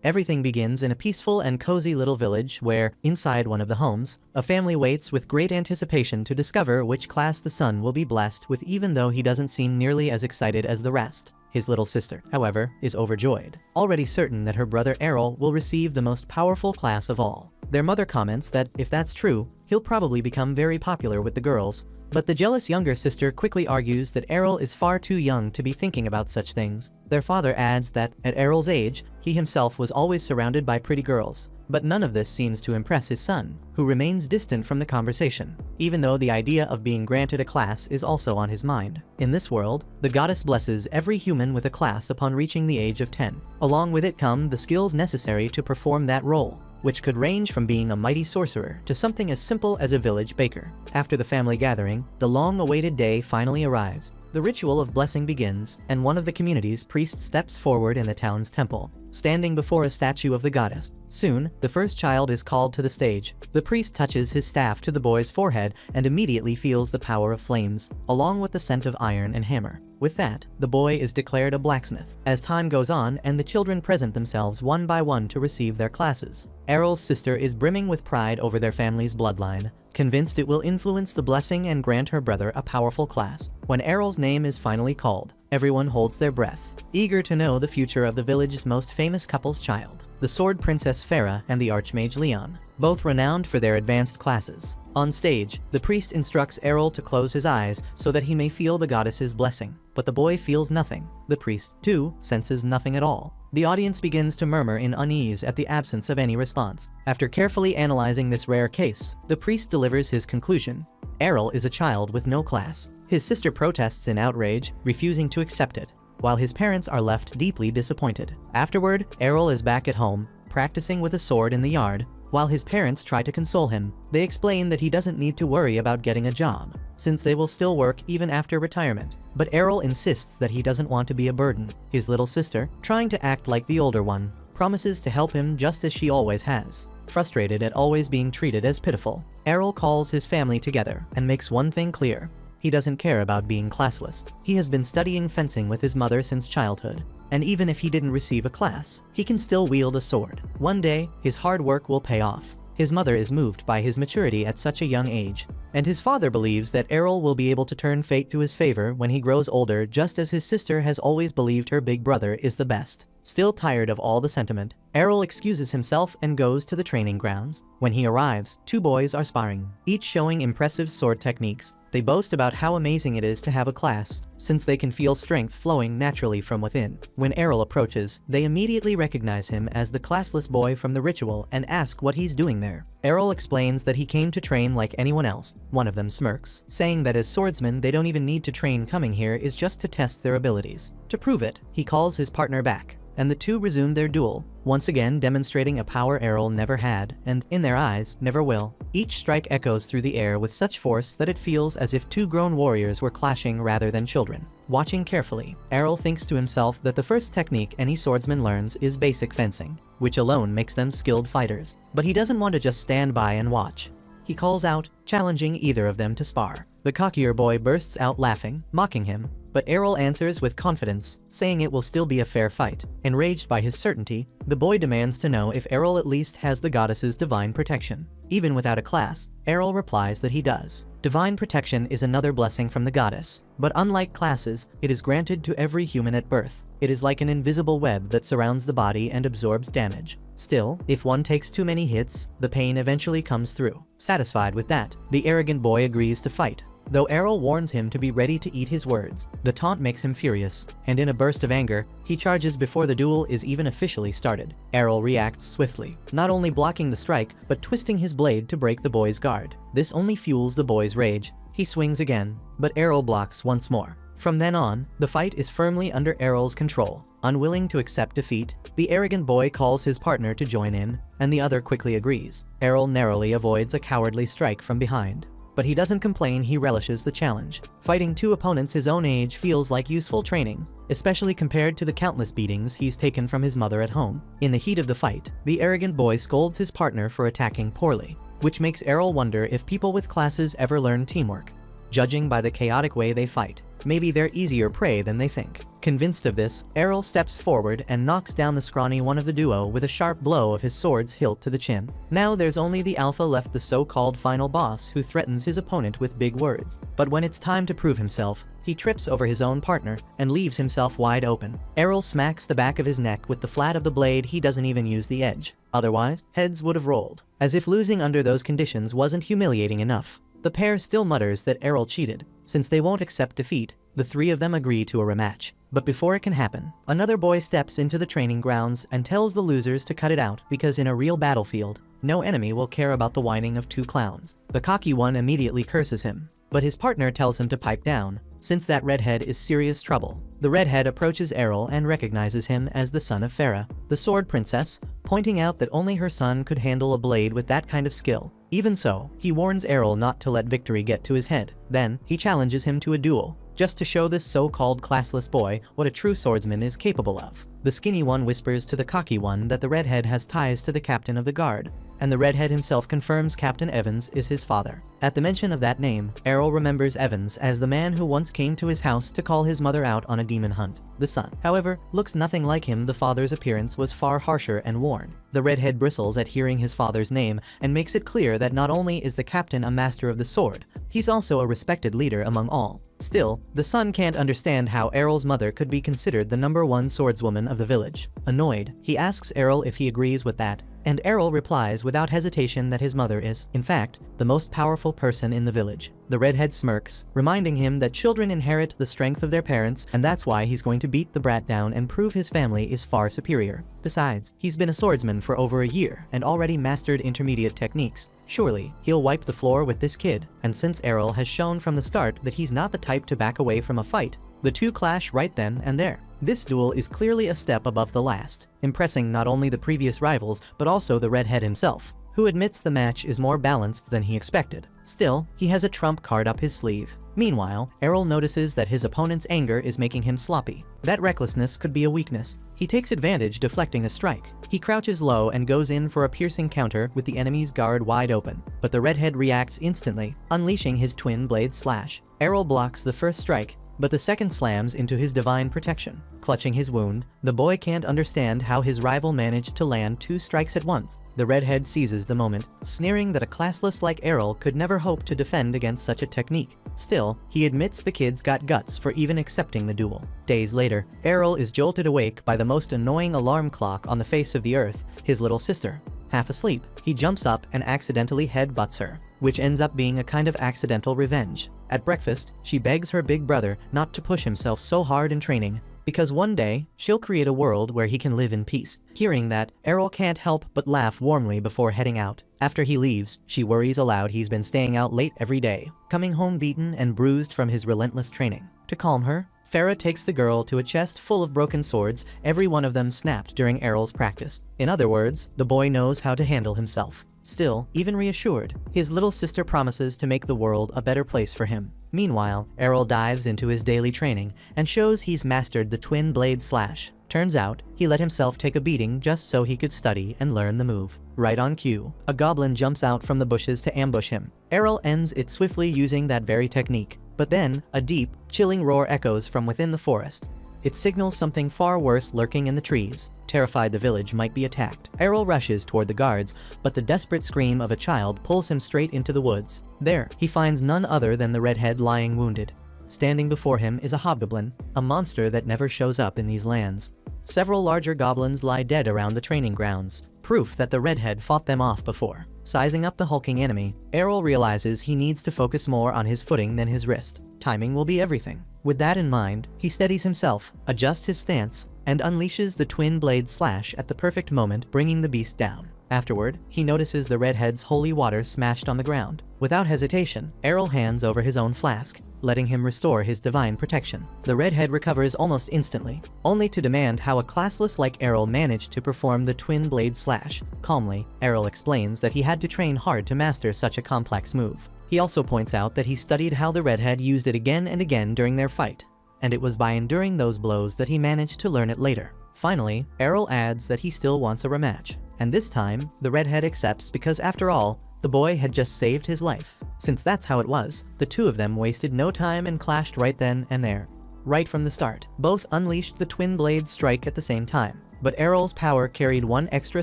Everything begins in a peaceful and cozy little village where, inside one of the homes, a family waits with great anticipation to discover which class the son will be blessed with, even though he doesn't seem nearly as excited as the rest. His little sister, however, is overjoyed, already certain that her brother Errol will receive the most powerful class of all. Their mother comments that, if that's true, he'll probably become very popular with the girls, but the jealous younger sister quickly argues that Errol is far too young to be thinking about such things. Their father adds that, at Errol's age, he himself was always surrounded by pretty girls, but none of this seems to impress his son, who remains distant from the conversation, even though the idea of being granted a class is also on his mind. In this world, the goddess blesses every human with a class upon reaching the age of 10. Along with it come the skills necessary to perform that role, which could range from being a mighty sorcerer to something as simple as a village baker. After the family gathering, the long-awaited day finally arrives. The ritual of blessing begins, and one of the community's priests steps forward in the town's temple, standing before a statue of the goddess. Soon, the first child is called to the stage. The priest touches his staff to the boy's forehead and immediately feels the power of flames, along with the scent of iron and hammer. With that, the boy is declared a blacksmith. As time goes on and the children present themselves one by one to receive their classes, Errol's sister is brimming with pride over their family's bloodline, convinced it will influence the blessing and grant her brother a powerful class. When Errol's name is finally called, everyone holds their breath, eager to know the future of the village's most famous couple's child, the Sword Princess Farah and the Archmage Leon, both renowned for their advanced classes. On stage, the priest instructs Errol to close his eyes so that he may feel the goddess's blessing, but the boy feels nothing. The priest, too, senses nothing at all. The audience begins to murmur in unease at the absence of any response. After carefully analyzing this rare case, the priest delivers his conclusion. Errol is a child with no class. His sister protests in outrage, refusing to accept it, while his parents are left deeply disappointed. Afterward, Errol is back at home, practicing with a sword in the yard, while his parents try to console him. They explain that he doesn't need to worry about getting a job, since they will still work even after retirement. But Errol insists that he doesn't want to be a burden. His little sister, trying to act like the older one, promises to help him just as she always has. Frustrated at always being treated as pitiful, Errol calls his family together and makes one thing clear. He doesn't care about being classless. He has been studying fencing with his mother since childhood, and even if he didn't receive a class, he can still wield a sword. One day, his hard work will pay off. His mother is moved by his maturity at such a young age, and his father believes that Errol will be able to turn fate to his favor when he grows older, just as his sister has always believed her big brother is the best. Still tired of all the sentiment, Errol excuses himself and goes to the training grounds. When he arrives, two boys are sparring, each showing impressive sword techniques. They boast about how amazing it is to have a class, since they can feel strength flowing naturally from within. When Errol approaches, they immediately recognize him as the classless boy from the ritual and ask what he's doing there. Errol explains that he came to train like anyone else. One of them smirks, saying that as swordsmen they don't even need to train. Coming here is just to test their abilities. To prove it, he calls his partner back, and the two resume their duel, once again demonstrating a power Errol never had, and, in their eyes, never will. Each strike echoes through the air with such force that it feels as if two grown warriors were clashing rather than children. Watching carefully, Errol thinks to himself that the first technique any swordsman learns is basic fencing, which alone makes them skilled fighters. But he doesn't want to just stand by and watch. He calls out, challenging either of them to spar. The cockier boy bursts out laughing, mocking him, but Errol answers with confidence, saying it will still be a fair fight. Enraged by his certainty, the boy demands to know if Errol at least has the goddess's divine protection. Even without a class, Errol replies that he does. Divine protection is another blessing from the goddess, but unlike classes, it is granted to every human at birth. It is like an invisible web that surrounds the body and absorbs damage. Still, if one takes too many hits, the pain eventually comes through. Satisfied with that, the arrogant boy agrees to fight. Though Errol warns him to be ready to eat his words, the taunt makes him furious, and in a burst of anger, he charges before the duel is even officially started. Errol reacts swiftly, not only blocking the strike, but twisting his blade to break the boy's guard. This only fuels the boy's rage. He swings again, but Errol blocks once more. From then on, the fight is firmly under Errol's control. Unwilling to accept defeat, the arrogant boy calls his partner to join in, and the other quickly agrees. Errol narrowly avoids a cowardly strike from behind, but he doesn't complain. He relishes the challenge. Fighting two opponents his own age feels like useful training, especially compared to the countless beatings he's taken from his mother at home. In the heat of the fight, the arrogant boy scolds his partner for attacking poorly, which makes Errol wonder if people with classes ever learn teamwork. judging by the chaotic way they fight. Maybe they're easier prey than they think. Convinced of this, Errol steps forward and knocks down the scrawny one of the duo with a sharp blow of his sword's hilt to the chin. Now there's only the alpha left, the so-called final boss, who threatens his opponent with big words. But when it's time to prove himself, he trips over his own partner and leaves himself wide open. Errol smacks the back of his neck with the flat of the blade. He doesn't even use the edge. Otherwise, heads would have rolled. As if losing under those conditions wasn't humiliating enough, the pair still mutters that Errol cheated. Since they won't accept defeat, the three of them agree to a rematch. But before it can happen, another boy steps into the training grounds and tells the losers to cut it out because in a real battlefield, no enemy will care about the whining of two clowns. The cocky one immediately curses him, but his partner tells him to pipe down, since that redhead is serious trouble. The redhead approaches Errol and recognizes him as the son of Farah, the sword princess, pointing out that only her son could handle a blade with that kind of skill. Even so, he warns Errol not to let victory get to his head. Then, he challenges him to a duel, just to show this so-called classless boy what a true swordsman is capable of. The skinny one whispers to the cocky one that the redhead has ties to the captain of the guard, and the redhead himself confirms Captain Evans is his father. At the mention of that name, Errol remembers Evans as the man who once came to his house to call his mother out on a demon hunt. The son, however, looks nothing like him. The father's appearance was far harsher and worn. The redhead bristles at hearing his father's name and makes it clear that not only is the captain a master of the sword, he's also a respected leader among all. Still, the son can't understand how Errol's mother could be considered the #1 swordswoman of the village. Annoyed, he asks Errol if he agrees with that, and Errol replies without hesitation that his mother is, in fact, the most powerful person in the village. The redhead smirks, reminding him that children inherit the strength of their parents, and that's why he's going to beat the brat down and prove his family is far superior. Besides, he's been a swordsman for over a year and already mastered intermediate techniques. Surely, he'll wipe the floor with this kid. And since Errol has shown from the start that he's not the type to back away from a fight, the two clash right then and there. This duel is clearly a step above the last, impressing not only the previous rivals but also the redhead himself, who admits the match is more balanced than he expected. Still, he has a trump card up his sleeve. Meanwhile, Errol notices that his opponent's anger is making him sloppy. That recklessness could be a weakness. He takes advantage, deflecting a strike. He crouches low and goes in for a piercing counter with the enemy's guard wide open, but the redhead reacts instantly, unleashing his twin blade slash. Errol blocks the first strike, but the second slams into his divine protection. Clutching his wound, the boy can't understand how his rival managed to land 2 strikes at once. The redhead seizes the moment, sneering that a classless like Errol could never hope to defend against such a technique. Still, he admits the kid's got guts for even accepting the duel. Days later, Errol is jolted awake by the most annoying alarm clock on the face of the earth, his little sister. Half asleep, he jumps up and accidentally headbutts her, which ends up being a kind of accidental revenge. At breakfast, she begs her big brother not to push himself so hard in training, because one day, she'll create a world where he can live in peace. Hearing that, Errol can't help but laugh warmly before heading out. After he leaves, she worries aloud he's been staying out late every day, coming home beaten and bruised from his relentless training. To calm her, Farah takes the girl to a chest full of broken swords, every one of them snapped during Errol's practice. In other words, the boy knows how to handle himself. Still, even reassured, his little sister promises to make the world a better place for him. Meanwhile, Errol dives into his daily training and shows he's mastered the twin blade slash. Turns out, he let himself take a beating just so he could study and learn the move. Right on cue, a goblin jumps out from the bushes to ambush him. Errol ends it swiftly using that very technique. But then, a deep, chilling roar echoes from within the forest. It signals something far worse lurking in the trees. Terrified the village might be attacked, Errol rushes toward the guards, but the desperate scream of a child pulls him straight into the woods. There, he finds none other than the redhead lying wounded. Standing before him is a hobgoblin, a monster that never shows up in these lands. Several larger goblins lie dead around the training grounds, proof that the redhead fought them off before. Sizing up the hulking enemy, Errol realizes he needs to focus more on his footing than his wrist. Timing will be everything. With that in mind, he steadies himself, adjusts his stance, and unleashes the twin blade slash at the perfect moment, bringing the beast down. Afterward, he notices the redhead's holy water smashed on the ground. Without hesitation, Errol hands over his own flask, letting him restore his divine protection. The redhead recovers almost instantly, only to demand how a classless like Errol managed to perform the twin blade slash. Calmly, Errol explains that he had to train hard to master such a complex move. He also points out that he studied how the redhead used it again and again during their fight, and it was by enduring those blows that he managed to learn it later. Finally, Errol adds that he still wants a rematch. And this time, the redhead accepts because after all, The boy had just saved his life. Since that's how it was, the two of them wasted no time and clashed right then and there. Right from the start, both unleashed the twin blade strike at the same time. But Errol's power carried one extra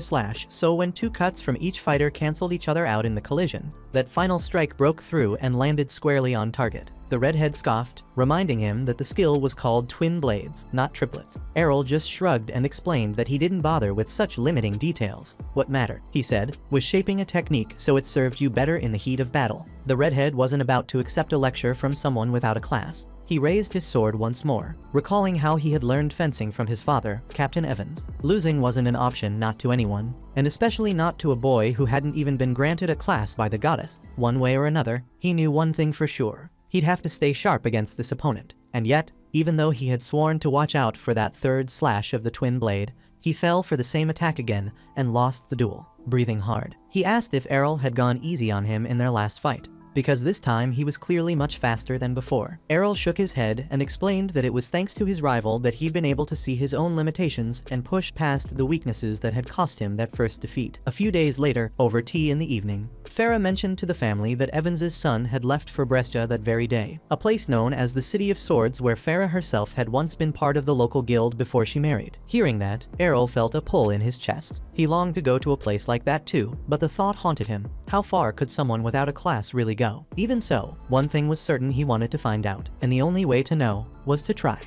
slash, so when two cuts from each fighter canceled each other out in the collision, that final strike broke through and landed squarely on target. The redhead scoffed, reminding him that the skill was called twin blades, not triplets. Errol just shrugged and explained that he didn't bother with such limiting details. What mattered, he said, was shaping a technique so it served you better in the heat of battle. The redhead wasn't about to accept a lecture from someone without a class. He raised his sword once more, recalling how he had learned fencing from his father, Captain Evans. Losing wasn't an option, not to anyone, and especially not to a boy who hadn't even been granted a class by the goddess. One way or another, he knew one thing for sure. He'd have to stay sharp against this opponent. And yet, even though he had sworn to watch out for that third slash of the twin blade, he fell for the same attack again and lost the duel. Breathing hard, he asked if Errol had gone easy on him in their last fight, because this time he was clearly much faster than before. Errol shook his head and explained that it was thanks to his rival that he'd been able to see his own limitations and push past the weaknesses that had cost him that first defeat. A few days later, over tea in the evening, Farah mentioned to the family that Evans's son had left for Brescia that very day, a place known as the City of Swords where Farah herself had once been part of the local guild before she married. Hearing that, Errol felt a pull in his chest. He longed to go to a place like that too, but the thought haunted him. How far could someone without a class really go? Even so, one thing was certain: he wanted to find out, and the only way to know was to try.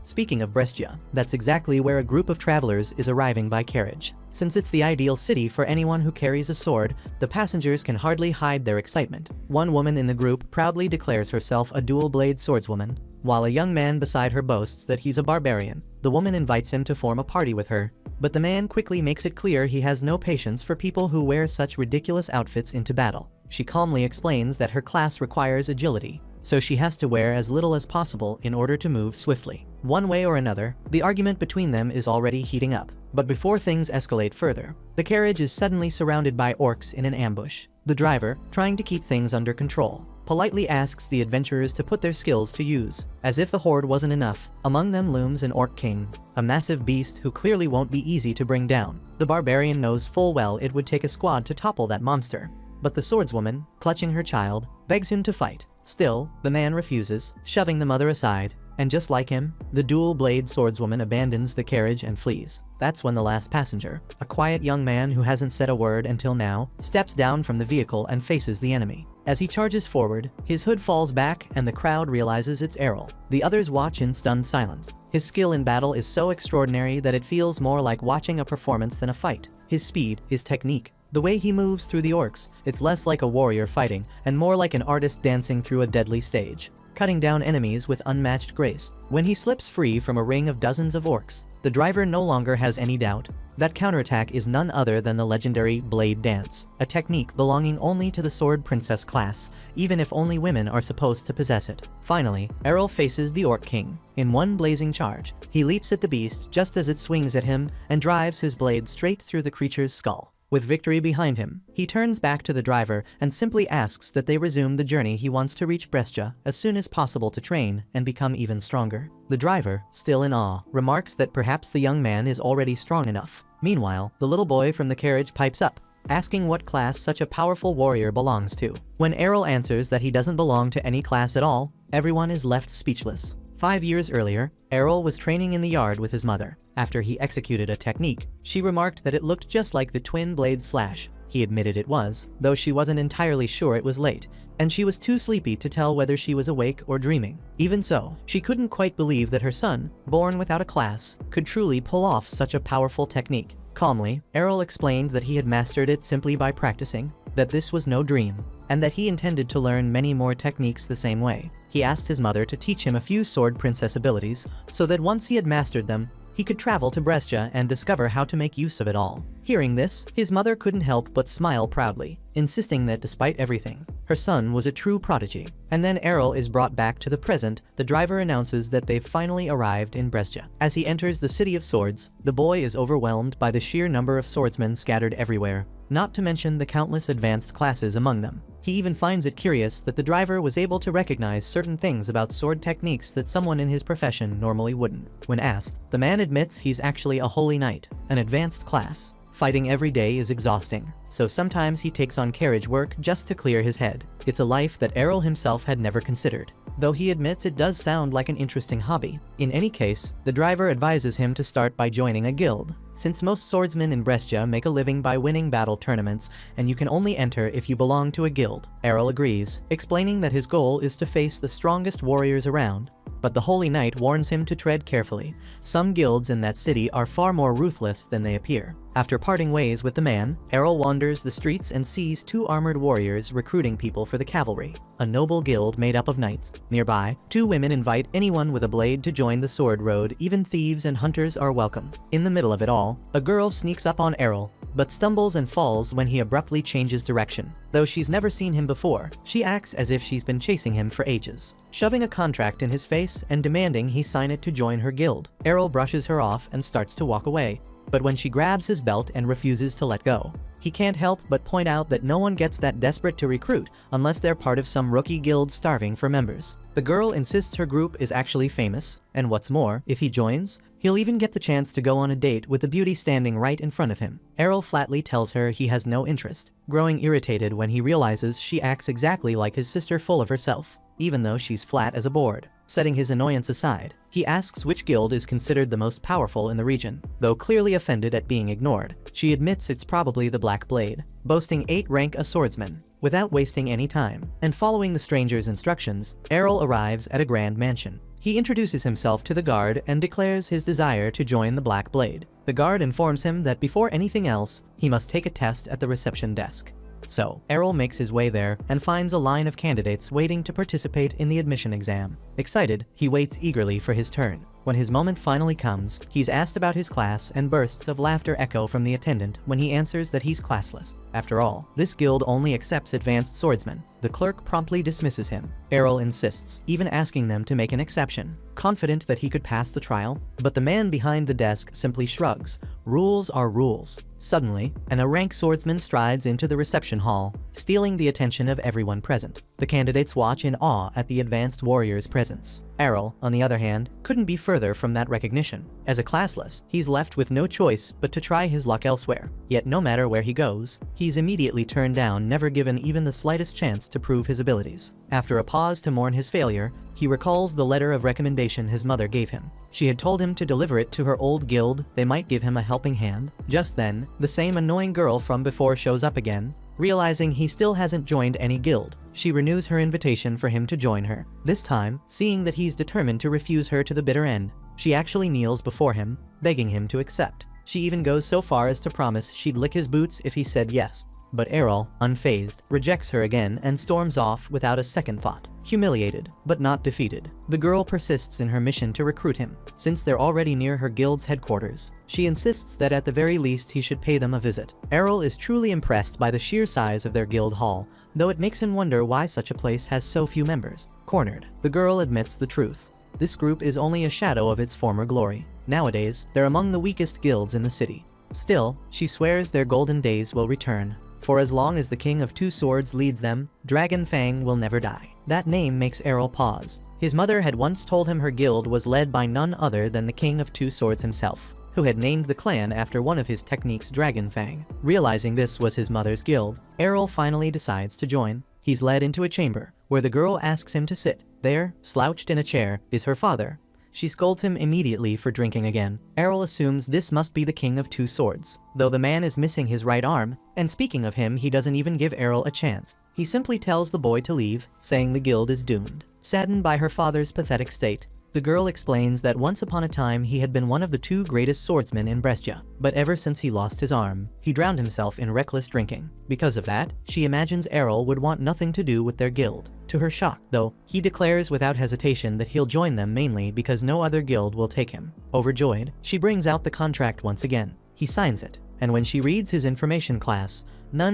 Speaking of Brescia, that's exactly where a group of travelers is arriving by carriage. Since it's the ideal city for anyone who carries a sword, the passengers can hardly hide their excitement. One woman in the group proudly declares herself a dual-blade swordswoman, while a young man beside her boasts that he's a barbarian. The woman invites him to form a party with her, but the man quickly makes it clear he has no patience for people who wear such ridiculous outfits into battle. She calmly explains that her class requires agility, so she has to wear as little as possible in order to move swiftly. One way or another, the argument between them is already heating up. But before things escalate further, the carriage is suddenly surrounded by orcs in an ambush. The driver, trying to keep things under control, politely asks the adventurers to put their skills to use. As if the horde wasn't enough, among them looms an orc king, a massive beast who clearly won't be easy to bring down. The barbarian knows full well it would take a squad to topple that monster, but the swordswoman, clutching her child, begs him to fight. Still, the man refuses, shoving the mother aside, and just like him, the dual-blade swordswoman abandons the carriage and flees. That's when the last passenger, a quiet young man who hasn't said a word until now, steps down from the vehicle and faces the enemy. As he charges forward, his hood falls back and the crowd realizes it's Errol. The others watch in stunned silence. His skill in battle is so extraordinary that it feels more like watching a performance than a fight. His speed, his technique, the way he moves through the orcs, it's less like a warrior fighting and more like an artist dancing through a deadly stage, cutting down enemies with unmatched grace. When he slips free from a ring of dozens of orcs, the driver no longer has any doubt. That counterattack is none other than the legendary Blade Dance, a technique belonging only to the Sword Princess class, even if only women are supposed to possess it. Finally, Errol faces the Orc King. In one blazing charge, he leaps at the beast just as it swings at him and drives his blade straight through the creature's skull. With victory behind him, he turns back to the driver and simply asks that they resume the journey. He wants to reach Brescia as soon as possible to train and become even stronger. The driver, still in awe, remarks that perhaps the young man is already strong enough. Meanwhile, the little boy from the carriage pipes up, asking what class such a powerful warrior belongs to. When Errol answers that he doesn't belong to any class at all, everyone is left speechless. 5 years earlier, Errol was training in the yard with his mother. After he executed a technique, she remarked that it looked just like the twin blade slash. He admitted it was, though she wasn't entirely sure it was late, and she was too sleepy to tell whether she was awake or dreaming. Even so, she couldn't quite believe that her son, born without a class, could truly pull off such a powerful technique. Calmly, Errol explained that he had mastered it simply by practicing, that this was no dream, and that he intended to learn many more techniques the same way. He asked his mother to teach him a few sword princess abilities, so that once he had mastered them, he could travel to Brescia and discover how to make use of it all. Hearing this, his mother couldn't help but smile proudly, insisting that despite everything, her son was a true prodigy. And then Errol is brought back to the present. The driver announces that they've finally arrived in Brescia. As he enters the City of Swords, the boy is overwhelmed by the sheer number of swordsmen scattered everywhere, not to mention the countless advanced classes among them. He even finds it curious that the driver was able to recognize certain things about sword techniques that someone in his profession normally wouldn't. When asked, the man admits he's actually a holy knight, an advanced class. Fighting every day is exhausting, so sometimes he takes on carriage work just to clear his head. It's a life that Errol himself had never considered, though he admits it does sound like an interesting hobby. In any case, the driver advises him to start by joining a guild, since most swordsmen in Brescia make a living by winning battle tournaments, and you can only enter if you belong to a guild. Errol agrees, explaining that his goal is to face the strongest warriors around. But the Holy Knight warns him to tread carefully. Some guilds in that city are far more ruthless than they appear. After parting ways with the man, Errol wanders the streets and sees two armored warriors recruiting people for the cavalry, a noble guild made up of knights. Nearby, two women invite anyone with a blade to join the sword road. Even thieves and hunters are welcome. In the middle of it all, a girl sneaks up on Errol, but stumbles and falls when he abruptly changes direction. Though she's never seen him before, she acts as if she's been chasing him for ages, shoving a contract in his face and demanding he sign it to join her guild. Errol brushes her off and starts to walk away, but when she grabs his belt and refuses to let go, he can't help but point out that no one gets that desperate to recruit unless they're part of some rookie guild starving for members. The girl insists her group is actually famous, and what's more, if he joins, he'll even get the chance to go on a date with the beauty standing right in front of him. Errol flatly tells her he has no interest, growing irritated when he realizes she acts exactly like his sister, full of herself, even though she's flat as a board. Setting his annoyance aside, he asks which guild is considered the most powerful in the region. Though clearly offended at being ignored, she admits it's probably the Black Blade, boasting 8 rank a swordsman. Without wasting any time, and following the stranger's instructions, Errol arrives at a grand mansion. He introduces himself to the guard and declares his desire to join the Black Blade. The guard informs him that before anything else, he must take a test at the reception desk. So, Errol makes his way there and finds a line of candidates waiting to participate in the admission exam. Excited, he waits eagerly for his turn. When his moment finally comes, he's asked about his class and bursts of laughter echo from the attendant when he answers that he's classless. After all, this guild only accepts advanced swordsmen. The clerk promptly dismisses him. Errol insists, even asking them to make an exception, confident that he could pass the trial, but the man behind the desk simply shrugs. Rules are rules. Suddenly, an rank swordsman strides into the reception hall, stealing the attention of everyone present. The candidates watch in awe at the advanced warrior's presence. Errol, on the other hand, couldn't be further from that recognition. As a classless, he's left with no choice but to try his luck elsewhere. Yet no matter where he goes, he's immediately turned down, never given even the slightest chance to prove his abilities. After a pause to mourn his failure, he recalls the letter of recommendation his mother gave him. She had told him to deliver it to her old guild. They might give him a helping hand. Just then, the same annoying girl from before shows up again. Realizing he still hasn't joined any guild, she renews her invitation for him to join her. This time, seeing that he's determined to refuse her to the bitter end, she actually kneels before him, begging him to accept. She even goes so far as to promise she'd lick his boots if he said yes. But Errol, unfazed, rejects her again and storms off without a second thought. Humiliated, but not defeated, the girl persists in her mission to recruit him. Since they're already near her guild's headquarters, she insists that at the very least he should pay them a visit. Errol is truly impressed by the sheer size of their guild hall, though it makes him wonder why such a place has so few members. Cornered, the girl admits the truth. This group is only a shadow of its former glory. Nowadays, they're among the weakest guilds in the city. Still, she swears their golden days will return. For as long as the King of Two Swords leads them, Dragon Fang will never die. That name makes Errol pause. His mother had once told him her guild was led by none other than the King of Two Swords himself, who had named the clan after one of his techniques, Dragon Fang. Realizing this was his mother's guild, Errol finally decides to join. He's led into a chamber, where the girl asks him to sit. There, slouched in a chair, is her father. She scolds him immediately for drinking again. Errol assumes this must be the King of Two Swords, though the man is missing his right arm, and speaking of him, he doesn't even give Errol a chance. He simply tells the boy to leave, saying the guild is doomed. Saddened by her father's pathetic state, the girl explains that once upon a time he had been one of the 2 greatest swordsmen in Brescia, but ever since he lost his arm, he drowned himself in reckless drinking. Because of that, she imagines Errol would want nothing to do with their guild. To her shock, though, he declares without hesitation that he'll join them mainly because no other guild will take him. Overjoyed, she brings out the contract once again. He signs it, and when she reads his information class,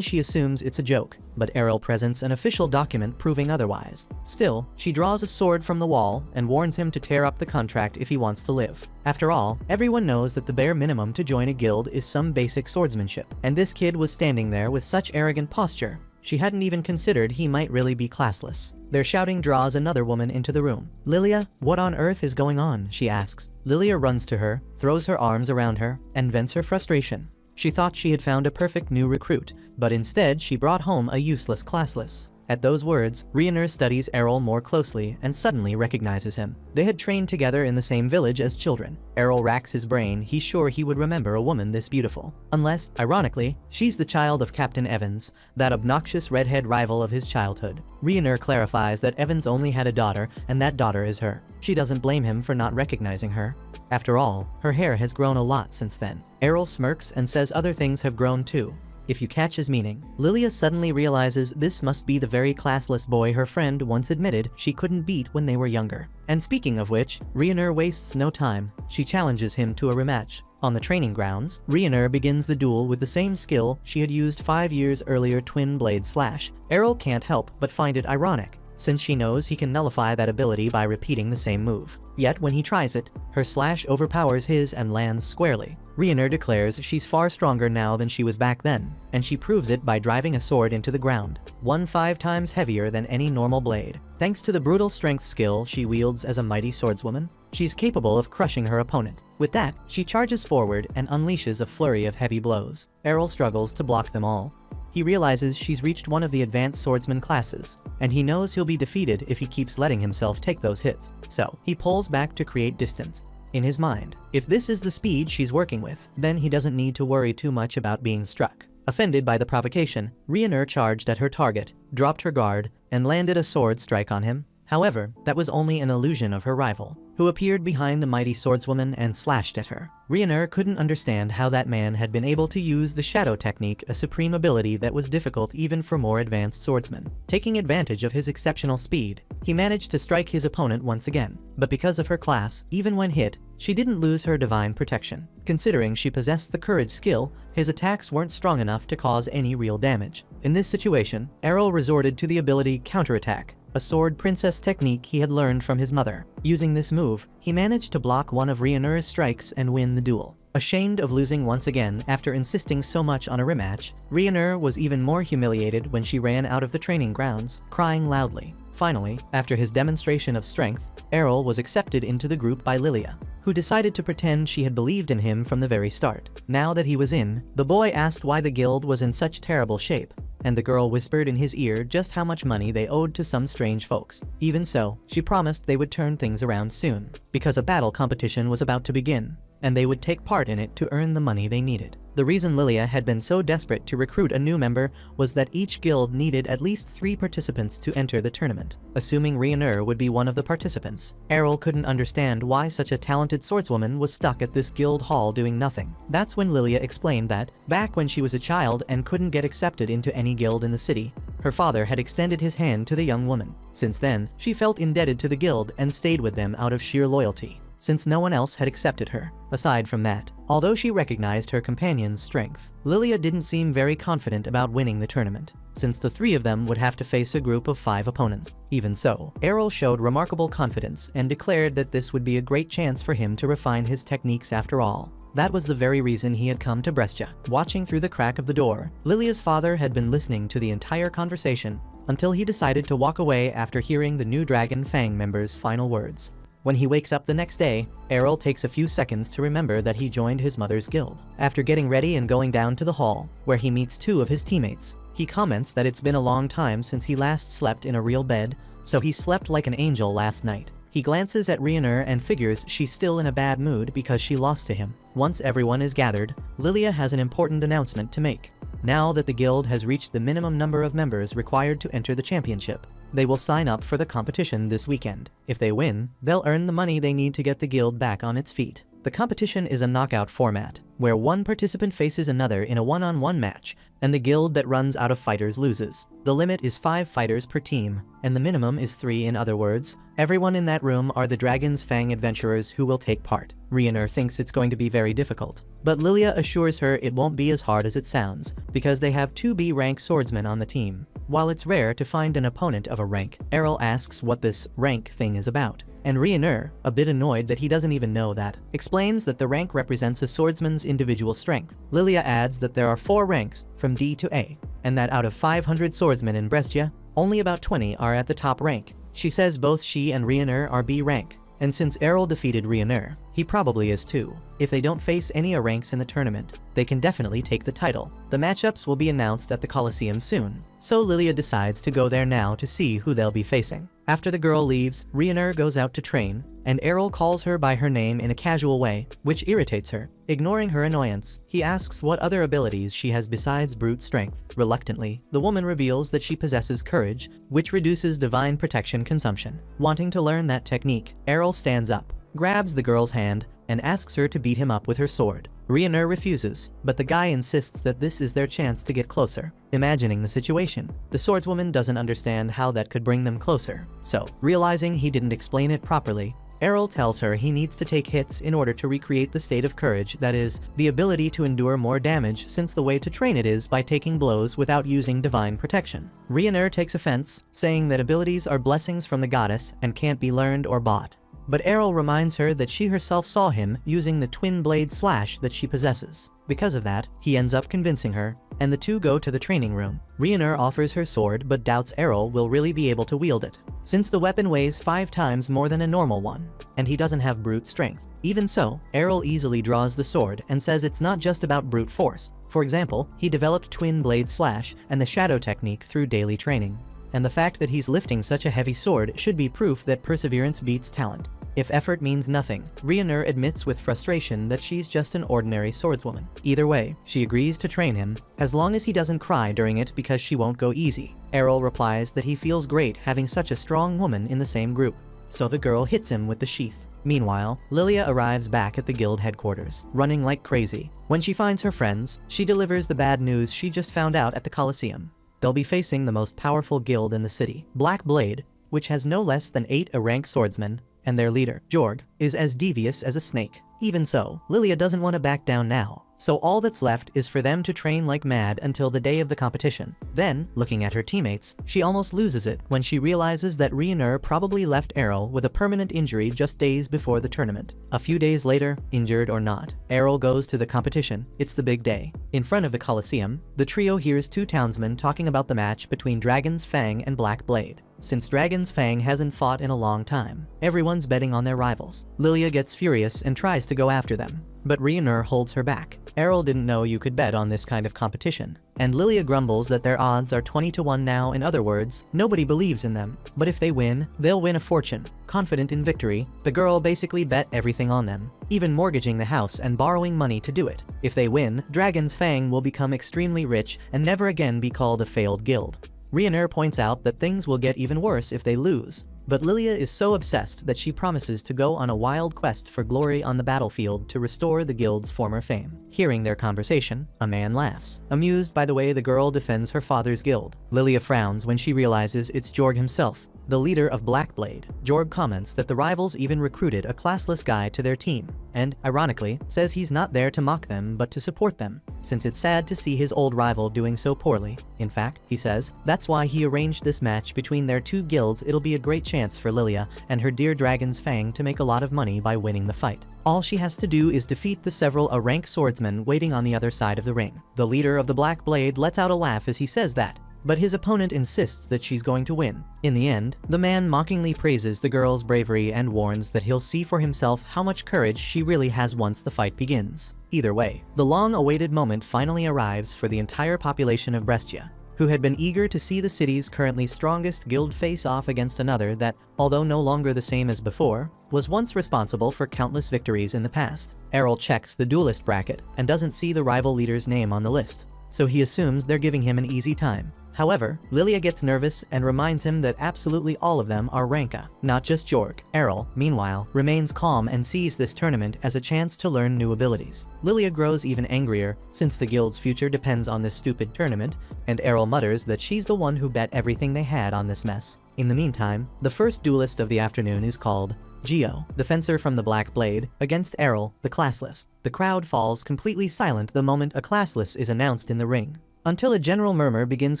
she assumes it's a joke, but Errol presents an official document proving otherwise. Still, she draws a sword from the wall and warns him to tear up the contract if he wants to live. After all, everyone knows that the bare minimum to join a guild is some basic swordsmanship, and this kid was standing there with such arrogant posture. She hadn't even considered he might really be classless. Their shouting draws another woman into the room. "Lilia, what on earth is going on?" she asks. Lilia runs to her, throws her arms around her, and vents her frustration. She thought she had found a perfect new recruit, but instead she brought home a useless classless. At those words, Rhaenyra studies Errol more closely and suddenly recognizes him. They had trained together in the same village as children. Errol racks his brain, he's sure he would remember a woman this beautiful. Unless, ironically, she's the child of Captain Evans, that obnoxious redhead rival of his childhood. Rhaenyra clarifies that Evans only had a daughter, and that daughter is her. She doesn't blame him for not recognizing her. After all, her hair has grown a lot since then. Errol smirks and says other things have grown too. If you catch his meaning. Lilia suddenly realizes this must be the very classless boy her friend once admitted she couldn't beat when they were younger. And speaking of which, Rhaenyra wastes no time. She challenges him to a rematch. On the training grounds, Rhaenyra begins the duel with the same skill she had used 5 years earlier, twin blade slash. Errol can't help but find it ironic, since she knows he can nullify that ability by repeating the same move. Yet when he tries it, her slash overpowers his and lands squarely. Rhaenyra declares she's far stronger now than she was back then, and she proves it by driving a sword into the ground, one 5 times heavier than any normal blade. Thanks to the brutal strength skill she wields as a mighty swordswoman, she's capable of crushing her opponent. With that, she charges forward and unleashes a flurry of heavy blows. Errol struggles to block them all. He realizes she's reached one of the advanced swordsman classes, and he knows he'll be defeated if he keeps letting himself take those hits. So, he pulls back to create distance. In his mind, if this is the speed she's working with, then he doesn't need to worry too much about being struck. Offended by the provocation, Rhaenyra charged at her target, dropped her guard, and landed a sword strike on him. However, that was only an illusion of her rival, who appeared behind the mighty swordswoman and slashed at her. Rhaenyra couldn't understand how that man had been able to use the shadow technique, a supreme ability that was difficult even for more advanced swordsmen. Taking advantage of his exceptional speed, he managed to strike his opponent once again. But because of her class, even when hit, she didn't lose her divine protection. Considering she possessed the courage skill, his attacks weren't strong enough to cause any real damage. In this situation, Errol resorted to the ability counterattack, a sword princess technique he had learned from his mother. Using this move, he managed to block one of Rhaenyra's strikes and win the duel. Ashamed of losing once again after insisting so much on a rematch, Rhaenyra was even more humiliated when she ran out of the training grounds, crying loudly. Finally, after his demonstration of strength, Errol was accepted into the group by Lilia, who decided to pretend she had believed in him from the very start. Now that he was in, the boy asked why the guild was in such terrible shape, and the girl whispered in his ear just how much money they owed to some strange folks. Even so, she promised they would turn things around soon, because a battle competition was about to begin, and they would take part in it to earn the money they needed. The reason Lilia had been so desperate to recruit a new member was that each guild needed at least 3 participants to enter the tournament. Assuming Rhaenyra would be one of the participants, Errol couldn't understand why such a talented swordswoman was stuck at this guild hall doing nothing. That's when Lilia explained that, back when she was a child and couldn't get accepted into any guild in the city, her father had extended his hand to the young woman. Since then, she felt indebted to the guild and stayed with them out of sheer loyalty, since no one else had accepted her. Aside from that, although she recognized her companion's strength, Lilia didn't seem very confident about winning the tournament, since the 3 of them would have to face a group of 5 opponents. Even so, Errol showed remarkable confidence and declared that this would be a great chance for him to refine his techniques after all. That was the very reason he had come to Brescia. Watching through the crack of the door, Lilia's father had been listening to the entire conversation until he decided to walk away after hearing the new Dragon Fang member's final words. When he wakes up the next day, Errol takes a few seconds to remember that he joined his mother's guild. After getting ready and going down to the hall, where he meets 2 of his teammates, he comments that it's been a long time since he last slept in a real bed, so he slept like an angel last night. He glances at Rhaenyra and figures she's still in a bad mood because she lost to him. Once everyone is gathered, Lilia has an important announcement to make. Now that the guild has reached the minimum number of members required to enter the championship, they will sign up for the competition this weekend. If they win, they'll earn the money they need to get the guild back on its feet. The competition is a knockout format, where one participant faces another in a one-on-one match, and the guild that runs out of fighters loses. The limit is 5 fighters per team, and the minimum is 3. In other words, everyone in that room are the Dragon's Fang adventurers who will take part. Rhaenyra thinks it's going to be very difficult, but Lilia assures her it won't be as hard as it sounds, because they have 2 B-rank swordsmen on the team. While it's rare to find an opponent of a rank, Errol asks what this rank thing is about, and Rhaenyra, a bit annoyed that he doesn't even know that, explains that the rank represents a swordsman's individual strength. Lilia adds that there are 4 ranks, from D to A, and that out of 500 swordsmen in Brescia, only about 20 are at the top rank. She says both she and Rhaenyra are B rank, and since Errol defeated Rhaenyra, He probably is too. If they don't face any ranks in the tournament, they can definitely take the title. The matchups will be announced at the Coliseum soon, so Lilia decides to go there now to see who they'll be facing. After the girl leaves, Rhaenyra goes out to train, and Errol calls her by her name in a casual way, which irritates her. Ignoring her annoyance, he asks what other abilities she has besides brute strength. Reluctantly, the woman reveals that she possesses courage, which reduces divine protection consumption. Wanting to learn that technique, Errol stands up, grabs the girl's hand, and asks her to beat him up with her sword. Rhaenyra refuses, but the guy insists that this is their chance to get closer. Imagining the situation, the swordswoman doesn't understand how that could bring them closer. So, realizing he didn't explain it properly, Errol tells her he needs to take hits in order to recreate the state of courage, that is, the ability to endure more damage, since the way to train it is by taking blows without using divine protection. Rhaenyra takes offense, saying that abilities are blessings from the goddess and can't be learned or bought. But Errol reminds her that she herself saw him using the twin blade slash that she possesses. Because of that, he ends up convincing her, and the two go to the training room. Rhaenyra offers her sword but doubts Errol will really be able to wield it, since the weapon weighs 5 times more than a normal one, and he doesn't have brute strength. Even so, Errol easily draws the sword and says it's not just about brute force. For example, he developed twin blade slash and the shadow technique through daily training. And the fact that he's lifting such a heavy sword should be proof that perseverance beats talent. If effort means nothing, Rhaenyra admits with frustration that she's just an ordinary swordswoman. Either way, she agrees to train him, as long as he doesn't cry during it because she won't go easy. Errol replies that he feels great having such a strong woman in the same group, so the girl hits him with the sheath. Meanwhile, Lilia arrives back at the guild headquarters, running like crazy. When she finds her friends, she delivers the bad news she just found out at the Coliseum. They'll be facing the most powerful guild in the city, Black Blade, which has no less than 8 rank swordsmen, and their leader, Jorg, is as devious as a snake. Even so, Lilia doesn't want to back down now, so all that's left is for them to train like mad until the day of the competition. Then, looking at her teammates, she almost loses it when she realizes that Rhaenyra probably left Errol with a permanent injury just days before the tournament. A few days later, injured or not, Errol goes to the competition. It's the big day. In front of the Coliseum, the trio hears 2 townsmen talking about the match between Dragon's Fang and Black Blade. Since Dragon's Fang hasn't fought in a long time, everyone's betting on their rivals. Lilia gets furious and tries to go after them, but Rhaenyra holds her back. Errol didn't know you could bet on this kind of competition, and Lilia grumbles that their odds are 20-1 now. In other words, nobody believes in them, but if they win, they'll win a fortune. Confident in victory, the girl basically bet everything on them, even mortgaging the house and borrowing money to do it. If they win, Dragon's Fang will become extremely rich and never again be called a failed guild. Rhaenyra points out that things will get even worse if they lose, but Lilia is so obsessed that she promises to go on a wild quest for glory on the battlefield to restore the guild's former fame. Hearing their conversation, a man laughs, amused by the way the girl defends her father's guild. Lilia frowns when she realizes it's Jorg himself, the leader of Black Blade. Jorg comments that the rivals even recruited a classless guy to their team, and, ironically, says he's not there to mock them but to support them, since it's sad to see his old rival doing so poorly. In fact, he says, that's why he arranged this match between their 2 guilds. It'll be a great chance for Lilia and her dear Dragon's Fang to make a lot of money by winning the fight. All she has to do is defeat the several rank swordsmen waiting on the other side of the ring. The leader of the Black Blade lets out a laugh as he says that, but his opponent insists that she's going to win. In the end, the man mockingly praises the girl's bravery and warns that he'll see for himself how much courage she really has once the fight begins. Either way, the long-awaited moment finally arrives for the entire population of Brescia, who had been eager to see the city's currently strongest guild face off against another that, although no longer the same as before, was once responsible for countless victories in the past. Errol checks the duelist bracket and doesn't see the rival leader's name on the list, so he assumes they're giving him an easy time. However, Lilia gets nervous and reminds him that absolutely all of them are Ranka, not just Jorg. Errol, meanwhile, remains calm and sees this tournament as a chance to learn new abilities. Lilia grows even angrier, since the guild's future depends on this stupid tournament, and Errol mutters that she's the one who bet everything they had on this mess. In the meantime, the first duelist of the afternoon is called Gio, the fencer from the Black Blade, against Errol, the classless. The crowd falls completely silent the moment a classless is announced in the ring, until a general murmur begins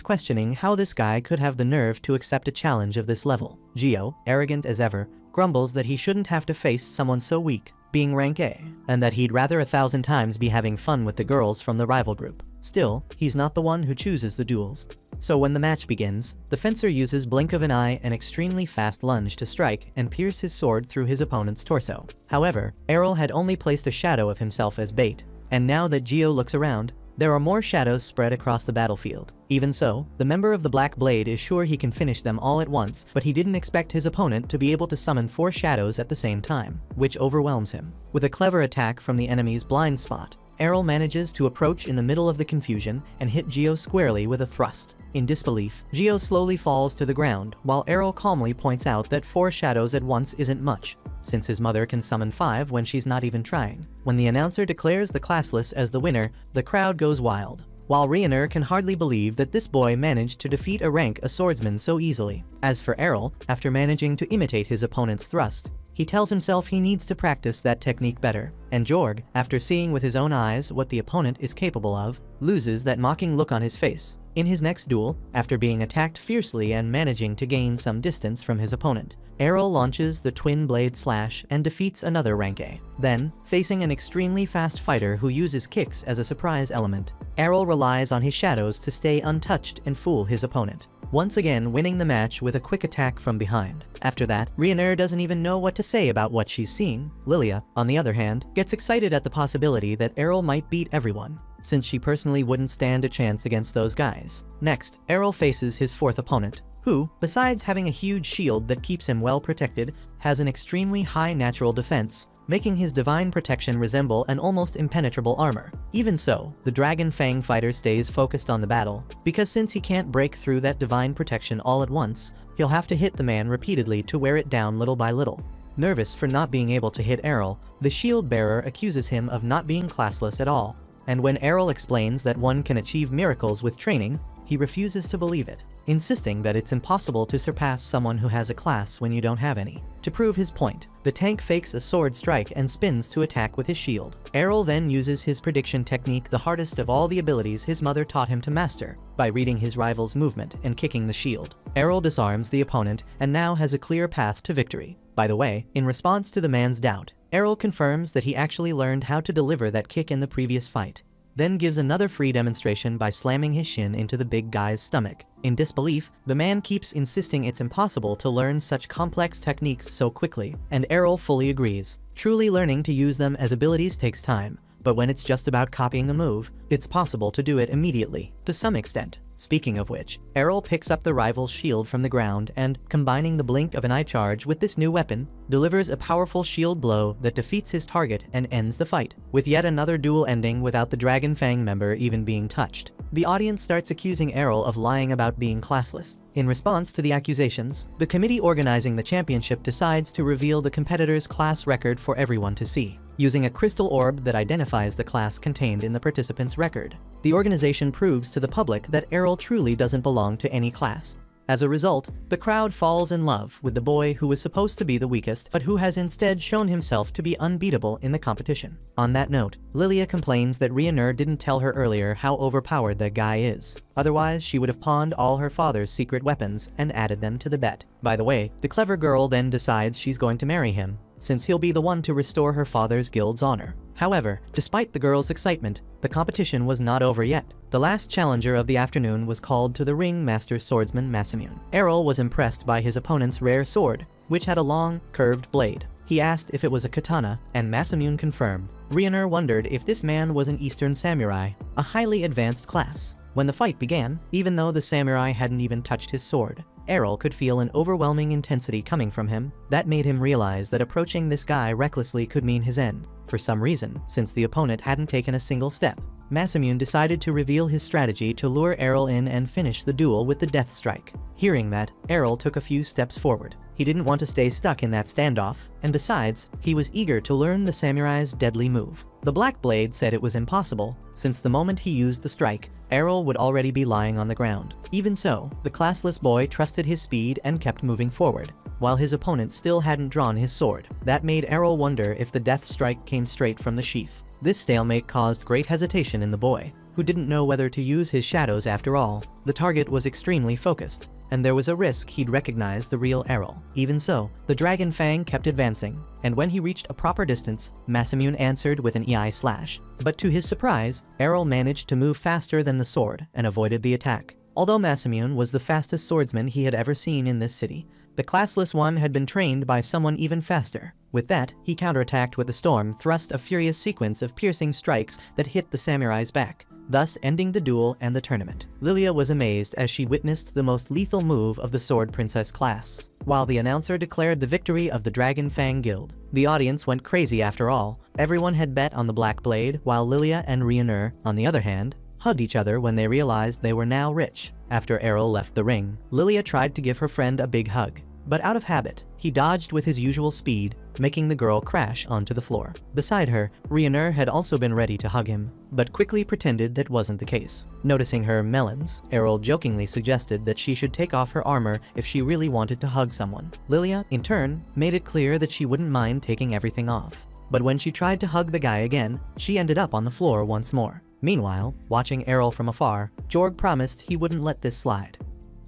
questioning how this guy could have the nerve to accept a challenge of this level. Gio, arrogant as ever, grumbles that he shouldn't have to face someone so weak, being rank A, and that he'd rather 1,000 times be having fun with the girls from the rival group. Still, he's not the one who chooses the duels, So when the match begins, the fencer uses blink of an eye and extremely fast lunge to strike and pierce his sword through his opponent's torso. However, Errol had only placed a shadow of himself as bait, and now that Gio looks around, there are more shadows spread across the battlefield. Even so, the member of the Black Blade is sure he can finish them all at once, but he didn't expect his opponent to be able to summon 4 shadows at the same time, which overwhelms him. With a clever attack from the enemy's blind spot, Errol manages to approach in the middle of the confusion and hit Gio squarely with a thrust. In disbelief, Gio slowly falls to the ground, while Errol calmly points out that 4 shadows at once isn't much, since his mother can summon 5 when she's not even trying. When the announcer declares the classless as the winner, the crowd goes wild, while Rioner can hardly believe that this boy managed to defeat a swordsman so easily. As for Errol, after managing to imitate his opponent's thrust, he tells himself he needs to practice that technique better. And Jorg, after seeing with his own eyes what the opponent is capable of, loses that mocking look on his face. In his next duel, after being attacked fiercely and managing to gain some distance from his opponent, Errol launches the twin blade slash and defeats another rank A. Then, facing an extremely fast fighter who uses kicks as a surprise element, Errol relies on his shadows to stay untouched and fool his opponent, once again winning the match with a quick attack from behind. After that, Rioner doesn't even know what to say about what she's seen. Lilia, on the other hand, gets excited at the possibility that Errol might beat everyone, since she personally wouldn't stand a chance against those guys. Next, Errol faces his 4th opponent, who, besides having a huge shield that keeps him well protected, has an extremely high natural defense, making his divine protection resemble an almost impenetrable armor. Even so, the Dragon Fang fighter stays focused on the battle, because since he can't break through that divine protection all at once, he'll have to hit the man repeatedly to wear it down little by little. Nervous for not being able to hit Errol, the shield bearer accuses him of not being classless at all, and when Errol explains that one can achieve miracles with training, he refuses to believe it, insisting that it's impossible to surpass someone who has a class when you don't have any. To prove his point, the tank fakes a sword strike and spins to attack with his shield. Errol then uses his prediction technique, the hardest of all the abilities his mother taught him to master, by reading his rival's movement and kicking the shield. Errol disarms the opponent and now has a clear path to victory. By the way, in response to the man's doubt, Errol confirms that he actually learned how to deliver that kick in the previous fight, then gives another free demonstration by slamming his shin into the big guy's stomach. In disbelief, the man keeps insisting it's impossible to learn such complex techniques so quickly, and Errol fully agrees. Truly learning to use them as abilities takes time, but when it's just about copying a move, it's possible to do it immediately, to some extent. Speaking of which, Errol picks up the rival's shield from the ground and, combining the blink of an eye charge with this new weapon, delivers a powerful shield blow that defeats his target and ends the fight, with yet another duel ending without the Dragon Fang member even being touched. The audience starts accusing Errol of lying about being classless. In response to the accusations, the committee organizing the championship decides to reveal the competitor's class record for everyone to see, using a crystal orb that identifies the class contained in the participant's record. The organization proves to the public that Errol truly doesn't belong to any class. As a result, the crowd falls in love with the boy who was supposed to be the weakest, but who has instead shown himself to be unbeatable in the competition. On that note, Lilia complains that Rioner didn't tell her earlier how overpowered that guy is. Otherwise, she would have pawned all her father's secret weapons and added them to the bet. By the way, the clever girl then decides she's going to marry him, since he'll be the one to restore her father's guild's honor. However, despite the girl's excitement, the competition was not over yet. The last challenger of the afternoon was called to the ring, Master Swordsman Masamune. Errol was impressed by his opponent's rare sword, which had a long, curved blade. He asked if it was a katana, and Masamune confirmed. Rioner wondered if this man was an Eastern samurai, a highly advanced class. When the fight began, even though the samurai hadn't even touched his sword, Errol could feel an overwhelming intensity coming from him that made him realize that approaching this guy recklessly could mean his end. For some reason, since the opponent hadn't taken a single step, Masamune decided to reveal his strategy to lure Errol in and finish the duel with the death strike. Hearing that, Errol took a few steps forward. He didn't want to stay stuck in that standoff, and besides, he was eager to learn the samurai's deadly move. The Black Blade said it was impossible, since the moment he used the strike, Errol would already be lying on the ground. Even so, the classless boy trusted his speed and kept moving forward, while his opponent still hadn't drawn his sword. That made Errol wonder if the death strike came straight from the sheath. This stalemate caused great hesitation in the boy, who didn't know whether to use his shadows after all. The target was extremely focused, and there was a risk he'd recognize the real Errol. Even so, the Dragon Fang kept advancing, and when he reached a proper distance, Masamune answered with an EI slash. But to his surprise, Errol managed to move faster than the sword and avoided the attack. Although Masamune was the fastest swordsman he had ever seen in this city, the classless one had been trained by someone even faster. With that, he counterattacked with the storm thrust, a furious sequence of piercing strikes that hit the samurai's back, thus ending the duel and the tournament. Lilia was amazed as she witnessed the most lethal move of the Sword Princess class. While the announcer declared the victory of the Dragon Fang Guild, the audience went crazy after all. Everyone had bet on the Black Blade, while Lilia and Ryuner, on the other hand, hugged each other when they realized they were now rich. After Errol left the ring, Lilia tried to give her friend a big hug, but out of habit, he dodged with his usual speed, making the girl crash onto the floor. Beside her, Ryuner had also been ready to hug him, but quickly pretended that wasn't the case. Noticing her melons, Errol jokingly suggested that she should take off her armor if she really wanted to hug someone. Lilia, in turn, made it clear that she wouldn't mind taking everything off. But when she tried to hug the guy again, she ended up on the floor once more. Meanwhile, watching Errol from afar, Jorg promised he wouldn't let this slide.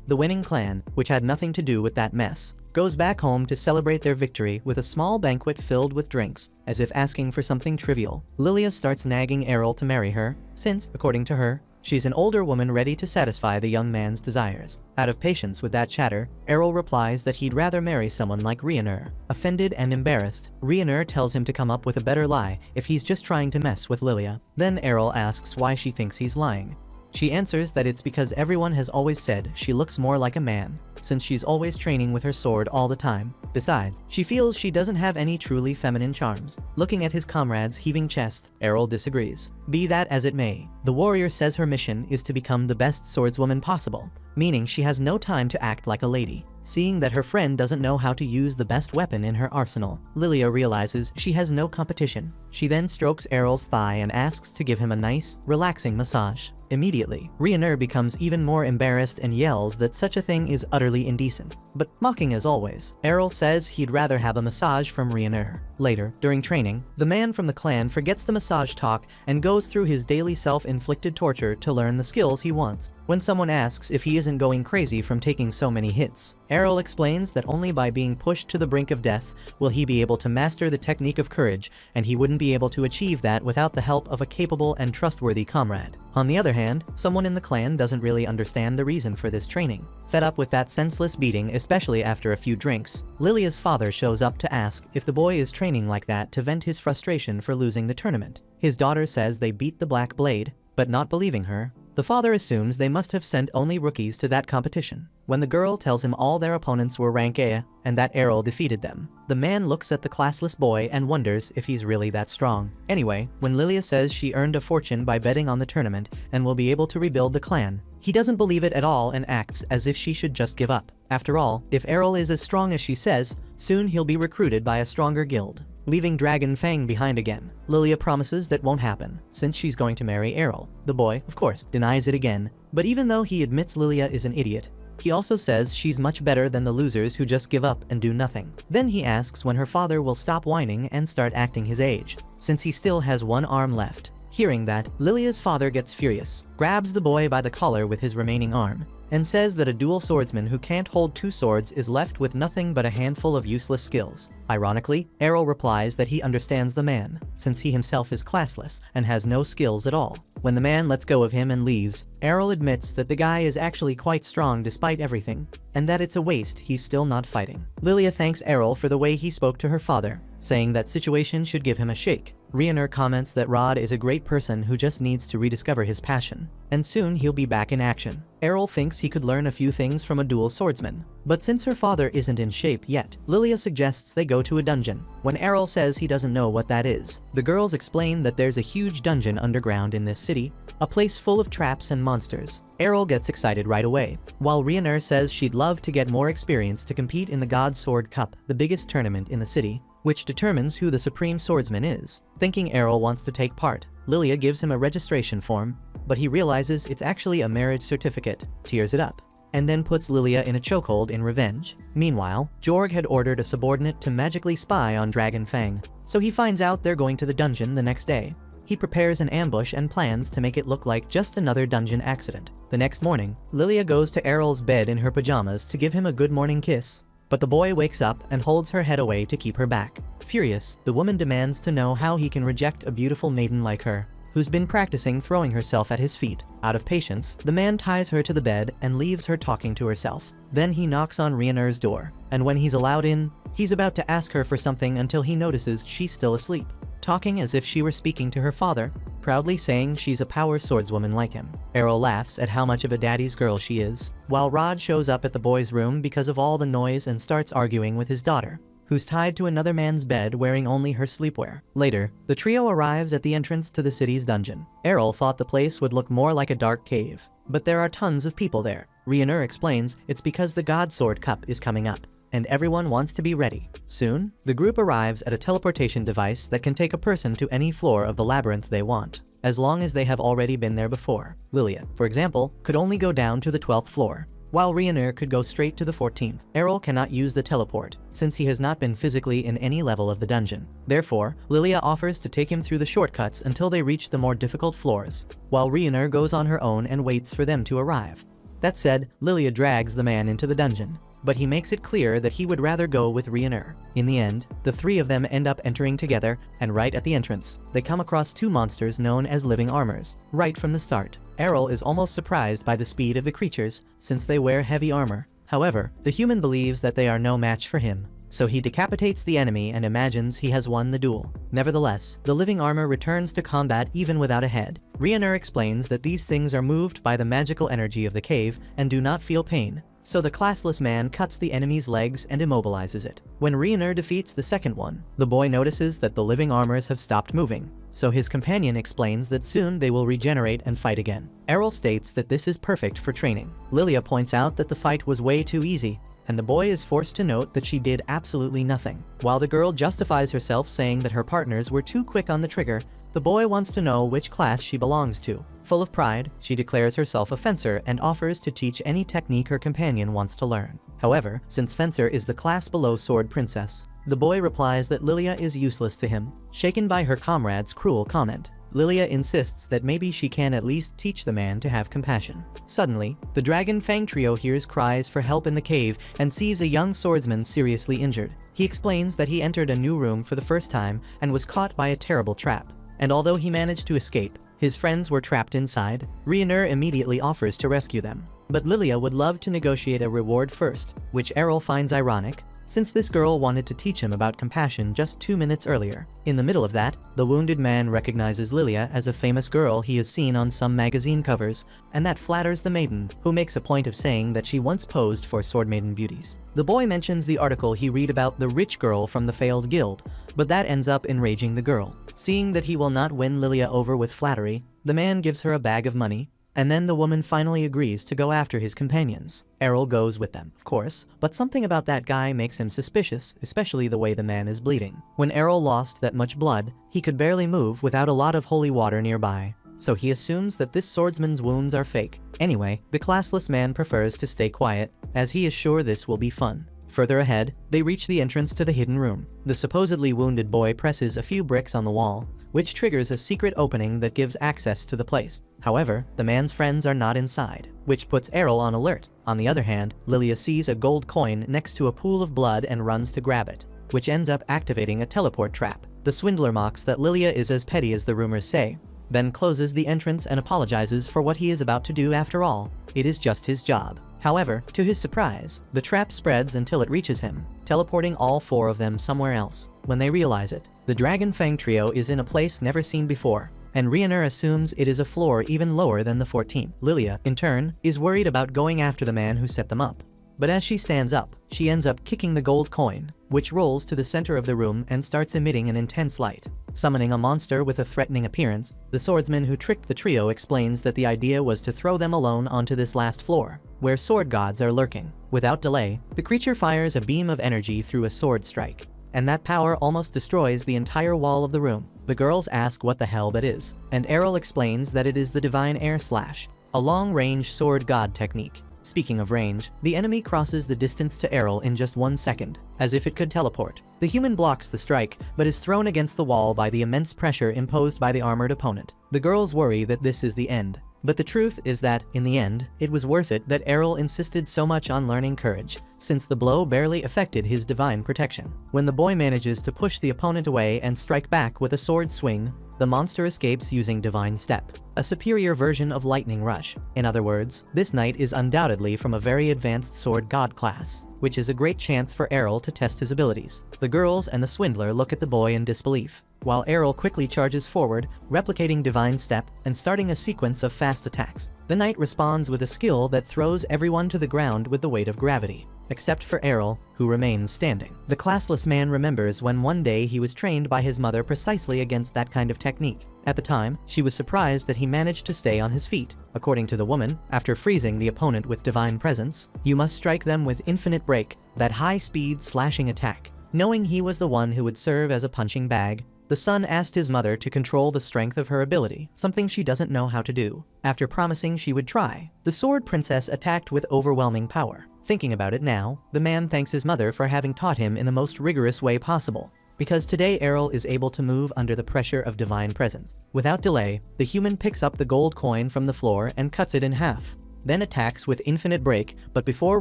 The winning clan, which had nothing to do with that mess, goes back home to celebrate their victory with a small banquet filled with drinks, as if asking for something trivial. Lilia starts nagging Errol to marry her, since, according to her, she's an older woman ready to satisfy the young man's desires. Out of patience with that chatter, Errol replies that he'd rather marry someone like Ryuner. Offended and embarrassed, Ryuner tells him to come up with a better lie if he's just trying to mess with Lilia. Then Errol asks why she thinks he's lying. She answers that it's because everyone has always said she looks more like a man, since she's always training with her sword all the time. Besides, she feels she doesn't have any truly feminine charms. Looking at his comrade's heaving chest, Errol disagrees. Be that as it may, the warrior says her mission is to become the best swordswoman possible, meaning she has no time to act like a lady. Seeing that her friend doesn't know how to use the best weapon in her arsenal, Lilia realizes she has no competition. She then strokes Errol's thigh and asks to give him a nice, relaxing massage. Immediately, Ryuner becomes even more embarrassed and yells that such a thing is utterly indecent. But mocking as always, Errol says he'd rather have a massage from Ryuner. Later, during training, the man from the clan forgets the massage talk and goes through his daily self-inflicted torture to learn the skills he wants. When someone asks if he isn't going crazy from taking so many hits, Errol explains that only by being pushed to the brink of death will he be able to master the technique of courage, and he wouldn't be able to achieve that without the help of a capable and trustworthy comrade. On the other hand, someone in the clan doesn't really understand the reason for this training. Fed up with that senseless beating, especially after a few drinks, Lilia's father shows up to ask if the boy is training like that to vent his frustration for losing the tournament. His daughter says they beat the Black Blade, but not believing her, the father assumes they must have sent only rookies to that competition. When the girl tells him all their opponents were rank A and that Errol defeated them, the man looks at the classless boy and wonders if he's really that strong. Anyway, when Lilia says she earned a fortune by betting on the tournament and will be able to rebuild the clan, he doesn't believe it at all and acts as if she should just give up. After all, if Errol is as strong as she says, soon he'll be recruited by a stronger guild, leaving Dragon Fang behind again. Lilia promises that won't happen, since she's going to marry Errol. The boy, of course, denies it again, but even though he admits Lilia is an idiot, he also says she's much better than the losers who just give up and do nothing. Then he asks when her father will stop whining and start acting his age, since he still has one arm left. Hearing that, Lilia's father gets furious, grabs the boy by the collar with his remaining arm, and says that a dual swordsman who can't hold two swords is left with nothing but a handful of useless skills. Ironically, Errol replies that he understands the man, since he himself is classless and has no skills at all. When the man lets go of him and leaves, Errol admits that the guy is actually quite strong despite everything, and that it's a waste he's still not fighting. Lilia thanks Errol for the way he spoke to her father, saying that situation should give him a shake. Ryuner comments that Rod is a great person who just needs to rediscover his passion, and soon he'll be back in action. Errol thinks he could learn a few things from a dual swordsman, but since her father isn't in shape yet, Lilia suggests they go to a dungeon. When Errol says he doesn't know what that is, the girls explain that there's a huge dungeon underground in this city, a place full of traps and monsters. Errol gets excited right away, while Ryuner says she'd love to get more experience to compete in the God Sword Cup, the biggest tournament in the city, which determines who the supreme swordsman is. Thinking Errol wants to take part, Lilia gives him a registration form, but he realizes it's actually a marriage certificate, tears it up, and then puts Lilia in a chokehold in revenge. Meanwhile, Jorg had ordered a subordinate to magically spy on Dragon Fang, so he finds out they're going to the dungeon the next day. He prepares an ambush and plans to make it look like just another dungeon accident. The next morning, Lilia goes to Errol's bed in her pajamas to give him a good morning kiss, but the boy wakes up and holds her head away to keep her back. Furious, the woman demands to know how he can reject a beautiful maiden like her. who's been practicing throwing herself at his feet. Out of patience, the man ties her to the bed and leaves her talking to herself. Then he knocks on Rhaenyr's door, and when he's allowed in, he's about to ask her for something until he notices she's still asleep, talking as if she were speaking to her father, proudly saying she's a power swordswoman like him. Errol laughs at how much of a daddy's girl she is, while Rod shows up at the boy's room because of all the noise and starts arguing with his daughter, who's tied to another man's bed wearing only her sleepwear. Later, the trio arrives at the entrance to the city's dungeon. Errol thought the place would look more like a dark cave, but there are tons of people there. Rhaenyr explains it's because the Godsword Cup is coming up, and everyone wants to be ready. Soon, the group arrives at a teleportation device that can take a person to any floor of the labyrinth they want, as long as they have already been there before. Lilia, for example, could only go down to the 12th floor, while Rhaenyr could go straight to the 14th. Errol cannot use the teleport, since he has not been physically in any level of the dungeon. Therefore, Lilia offers to take him through the shortcuts until they reach the more difficult floors, while Rhaenyr goes on her own and waits for them to arrive. That said, Lilia drags the man into the dungeon, but he makes it clear that he would rather go with Rhaenyr. In the end, the three of them end up entering together, and right at the entrance, they come across two monsters known as living armors. Right from the start, Errol is almost surprised by the speed of the creatures, since they wear heavy armor. However, the human believes that they are no match for him, so he decapitates the enemy and imagines he has won the duel. Nevertheless, the living armor returns to combat even without a head. Rhaenyr explains that these things are moved by the magical energy of the cave and do not feel pain, so the classless man cuts the enemy's legs and immobilizes it. When Rhaenyr defeats the second one, the boy notices that the living armors have stopped moving, so his companion explains that soon they will regenerate and fight again. Errol states that this is perfect for training. Lilia points out that the fight was way too easy, and the boy is forced to note that she did absolutely nothing. While the girl justifies herself saying that her partners were too quick on the trigger, the boy wants to know which class she belongs to. Full of pride, she declares herself a fencer and offers to teach any technique her companion wants to learn. However, since fencer is the class below sword princess, the boy replies that Lilia is useless to him. Shaken by her comrade's cruel comment, Lilia insists that maybe she can at least teach the man to have compassion. Suddenly, the Dragon Fang trio hears cries for help in the cave and sees a young swordsman seriously injured. He explains that he entered a new room for the first time and was caught by a terrible trap, and although he managed to escape, his friends were trapped inside. Rhaenyr immediately offers to rescue them, but Lilia would love to negotiate a reward first, which Errol finds ironic, since this girl wanted to teach him about compassion just 2 minutes earlier. In the middle of that, the wounded man recognizes Lilia as a famous girl he has seen on some magazine covers, and that flatters the maiden, who makes a point of saying that she once posed for sword maiden beauties. The boy mentions the article he read about the rich girl from the failed guild, but that ends up enraging the girl. Seeing that he will not win Lilia over with flattery, the man gives her a bag of money, and then the woman finally agrees to go after his companions. Errol goes with them, of course, but something about that guy makes him suspicious, especially the way the man is bleeding. When Errol lost that much blood, he could barely move without a lot of holy water nearby, so he assumes that this swordsman's wounds are fake. Anyway, the classless man prefers to stay quiet, as he is sure this will be fun. Further ahead, they reach the entrance to the hidden room. The supposedly wounded boy presses a few bricks on the wall, which triggers a secret opening that gives access to the place. However, the man's friends are not inside, which puts Errol on alert. On the other hand, Lilia sees a gold coin next to a pool of blood and runs to grab it, which ends up activating a teleport trap. The swindler mocks that Lilia is as petty as the rumors say, then closes the entrance and apologizes for what he is about to do. After all, it is just his job. However, to his surprise, the trap spreads until it reaches him, teleporting all 4 of them somewhere else. When they realize it, the Dragon Fang trio is in a place never seen before, and Rhaenyr assumes it is a floor even lower than the 14th. Lilia, in turn, is worried about going after the man who set them up. But as she stands up, she ends up kicking the gold coin, which rolls to the center of the room and starts emitting an intense light. Summoning a monster with a threatening appearance, the swordsman who tricked the trio explains that the idea was to throw them alone onto this last floor, where sword gods are lurking. Without delay, the creature fires a beam of energy through a sword strike, and that power almost destroys the entire wall of the room. The girls ask what the hell that is, and Errol explains that it is the Divine Air Slash, a long-range sword god technique. Speaking of range, the enemy crosses the distance to Errol in just 1 second, as if it could teleport. The human blocks the strike, but is thrown against the wall by the immense pressure imposed by the armored opponent. The girls worry that this is the end, but the truth is that, in the end, it was worth it that Errol insisted so much on learning courage, since the blow barely affected his divine protection. When the boy manages to push the opponent away and strike back with a sword swing, the monster escapes using Divine Step, a superior version of Lightning Rush. In other words, this knight is undoubtedly from a very advanced sword god class, which is a great chance for Errol to test his abilities. The girls and the swindler look at the boy in disbelief, while Errol quickly charges forward, replicating Divine Step and starting a sequence of fast attacks. The knight responds with a skill that throws everyone to the ground with the weight of gravity, except for Errol, who remains standing. The classless man remembers when one day he was trained by his mother precisely against that kind of technique. At the time, she was surprised that he managed to stay on his feet. According to the woman, after freezing the opponent with Divine Presence, you must strike them with Infinite Break, that high-speed slashing attack. Knowing he was the one who would serve as a punching bag, the son asked his mother to control the strength of her ability, something she doesn't know how to do. After promising she would try, the sword princess attacked with overwhelming power. Thinking about it now, the man thanks his mother for having taught him in the most rigorous way possible, because today Errol is able to move under the pressure of Divine Presence. Without delay, the human picks up the gold coin from the floor and cuts it in half, then attacks with Infinite Break, but before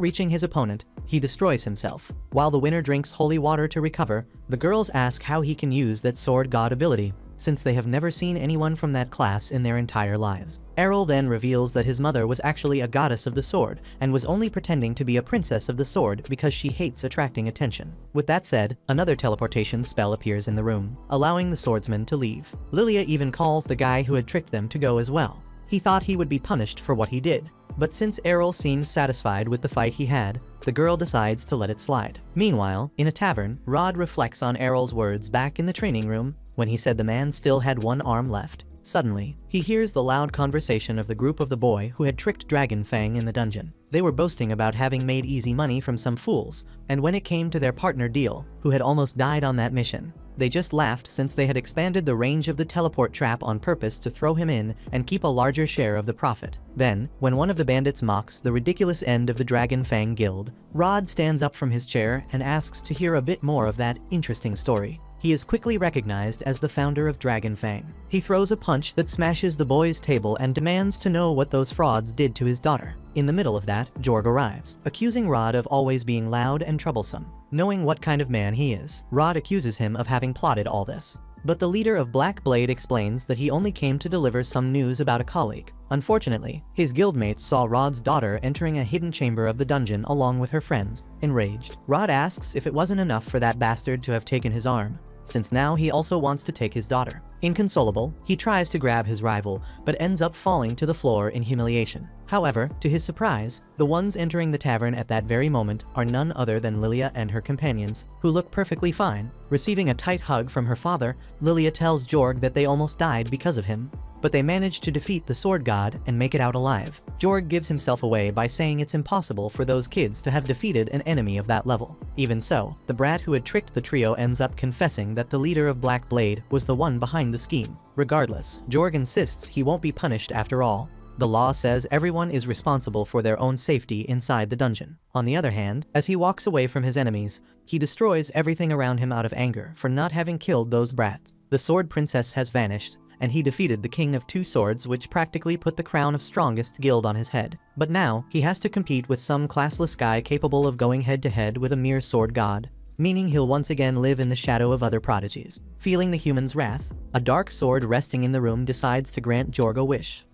reaching his opponent, he destroys himself. While the winner drinks holy water to recover, the girls ask how he can use that sword god ability, since they have never seen anyone from that class in their entire lives. Errol then reveals that his mother was actually a goddess of the sword and was only pretending to be a princess of the sword because she hates attracting attention. With that said, another teleportation spell appears in the room, allowing the swordsman to leave. Lilia even calls the guy who had tricked them to go as well. He thought he would be punished for what he did, but since Errol seems satisfied with the fight he had, the girl decides to let it slide. Meanwhile, in a tavern, Rod reflects on Errol's words back in the training room when he said the man still had one arm left. Suddenly, he hears the loud conversation of the group of the boy who had tricked Dragon Fang in the dungeon. They were boasting about having made easy money from some fools, and when it came to their partner Deal, who had almost died on that mission, they just laughed since they had expanded the range of the teleport trap on purpose to throw him in and keep a larger share of the profit. Then, when one of the bandits mocks the ridiculous end of the Dragon Fang Guild, Rod stands up from his chair and asks to hear a bit more of that interesting story. He is quickly recognized as the founder of Dragon Fang. He throws a punch that smashes the boy's table and demands to know what those frauds did to his daughter. In the middle of that, Jorg arrives, accusing Rod of always being loud and troublesome. Knowing what kind of man he is, Rod accuses him of having plotted all this. But the leader of Black Blade explains that he only came to deliver some news about a colleague. Unfortunately, his guildmates saw Rod's daughter entering a hidden chamber of the dungeon along with her friends. Enraged, Rod asks if it wasn't enough for that bastard to have taken his arm, since now he also wants to take his daughter. Inconsolable, he tries to grab his rival, but ends up falling to the floor in humiliation. However, to his surprise, the ones entering the tavern at that very moment are none other than Lilia and her companions, who look perfectly fine. Receiving a tight hug from her father, Lilia tells Jorg that they almost died because of him, but they manage to defeat the sword god and make it out alive. Jorg gives himself away by saying it's impossible for those kids to have defeated an enemy of that level. Even so, the brat who had tricked the trio ends up confessing that the leader of Black Blade was the one behind the scheme. Regardless, Jorg insists he won't be punished after all. The law says everyone is responsible for their own safety inside the dungeon. On the other hand, as he walks away from his enemies, he destroys everything around him out of anger for not having killed those brats. The sword princess has vanished, and he defeated the King of Two Swords, which practically put the crown of strongest guild on his head. But now, he has to compete with some classless guy capable of going head-to-head with a mere sword god, meaning he'll once again live in the shadow of other prodigies. Feeling the human's wrath, a dark sword resting in the room decides to grant Jorg a wish.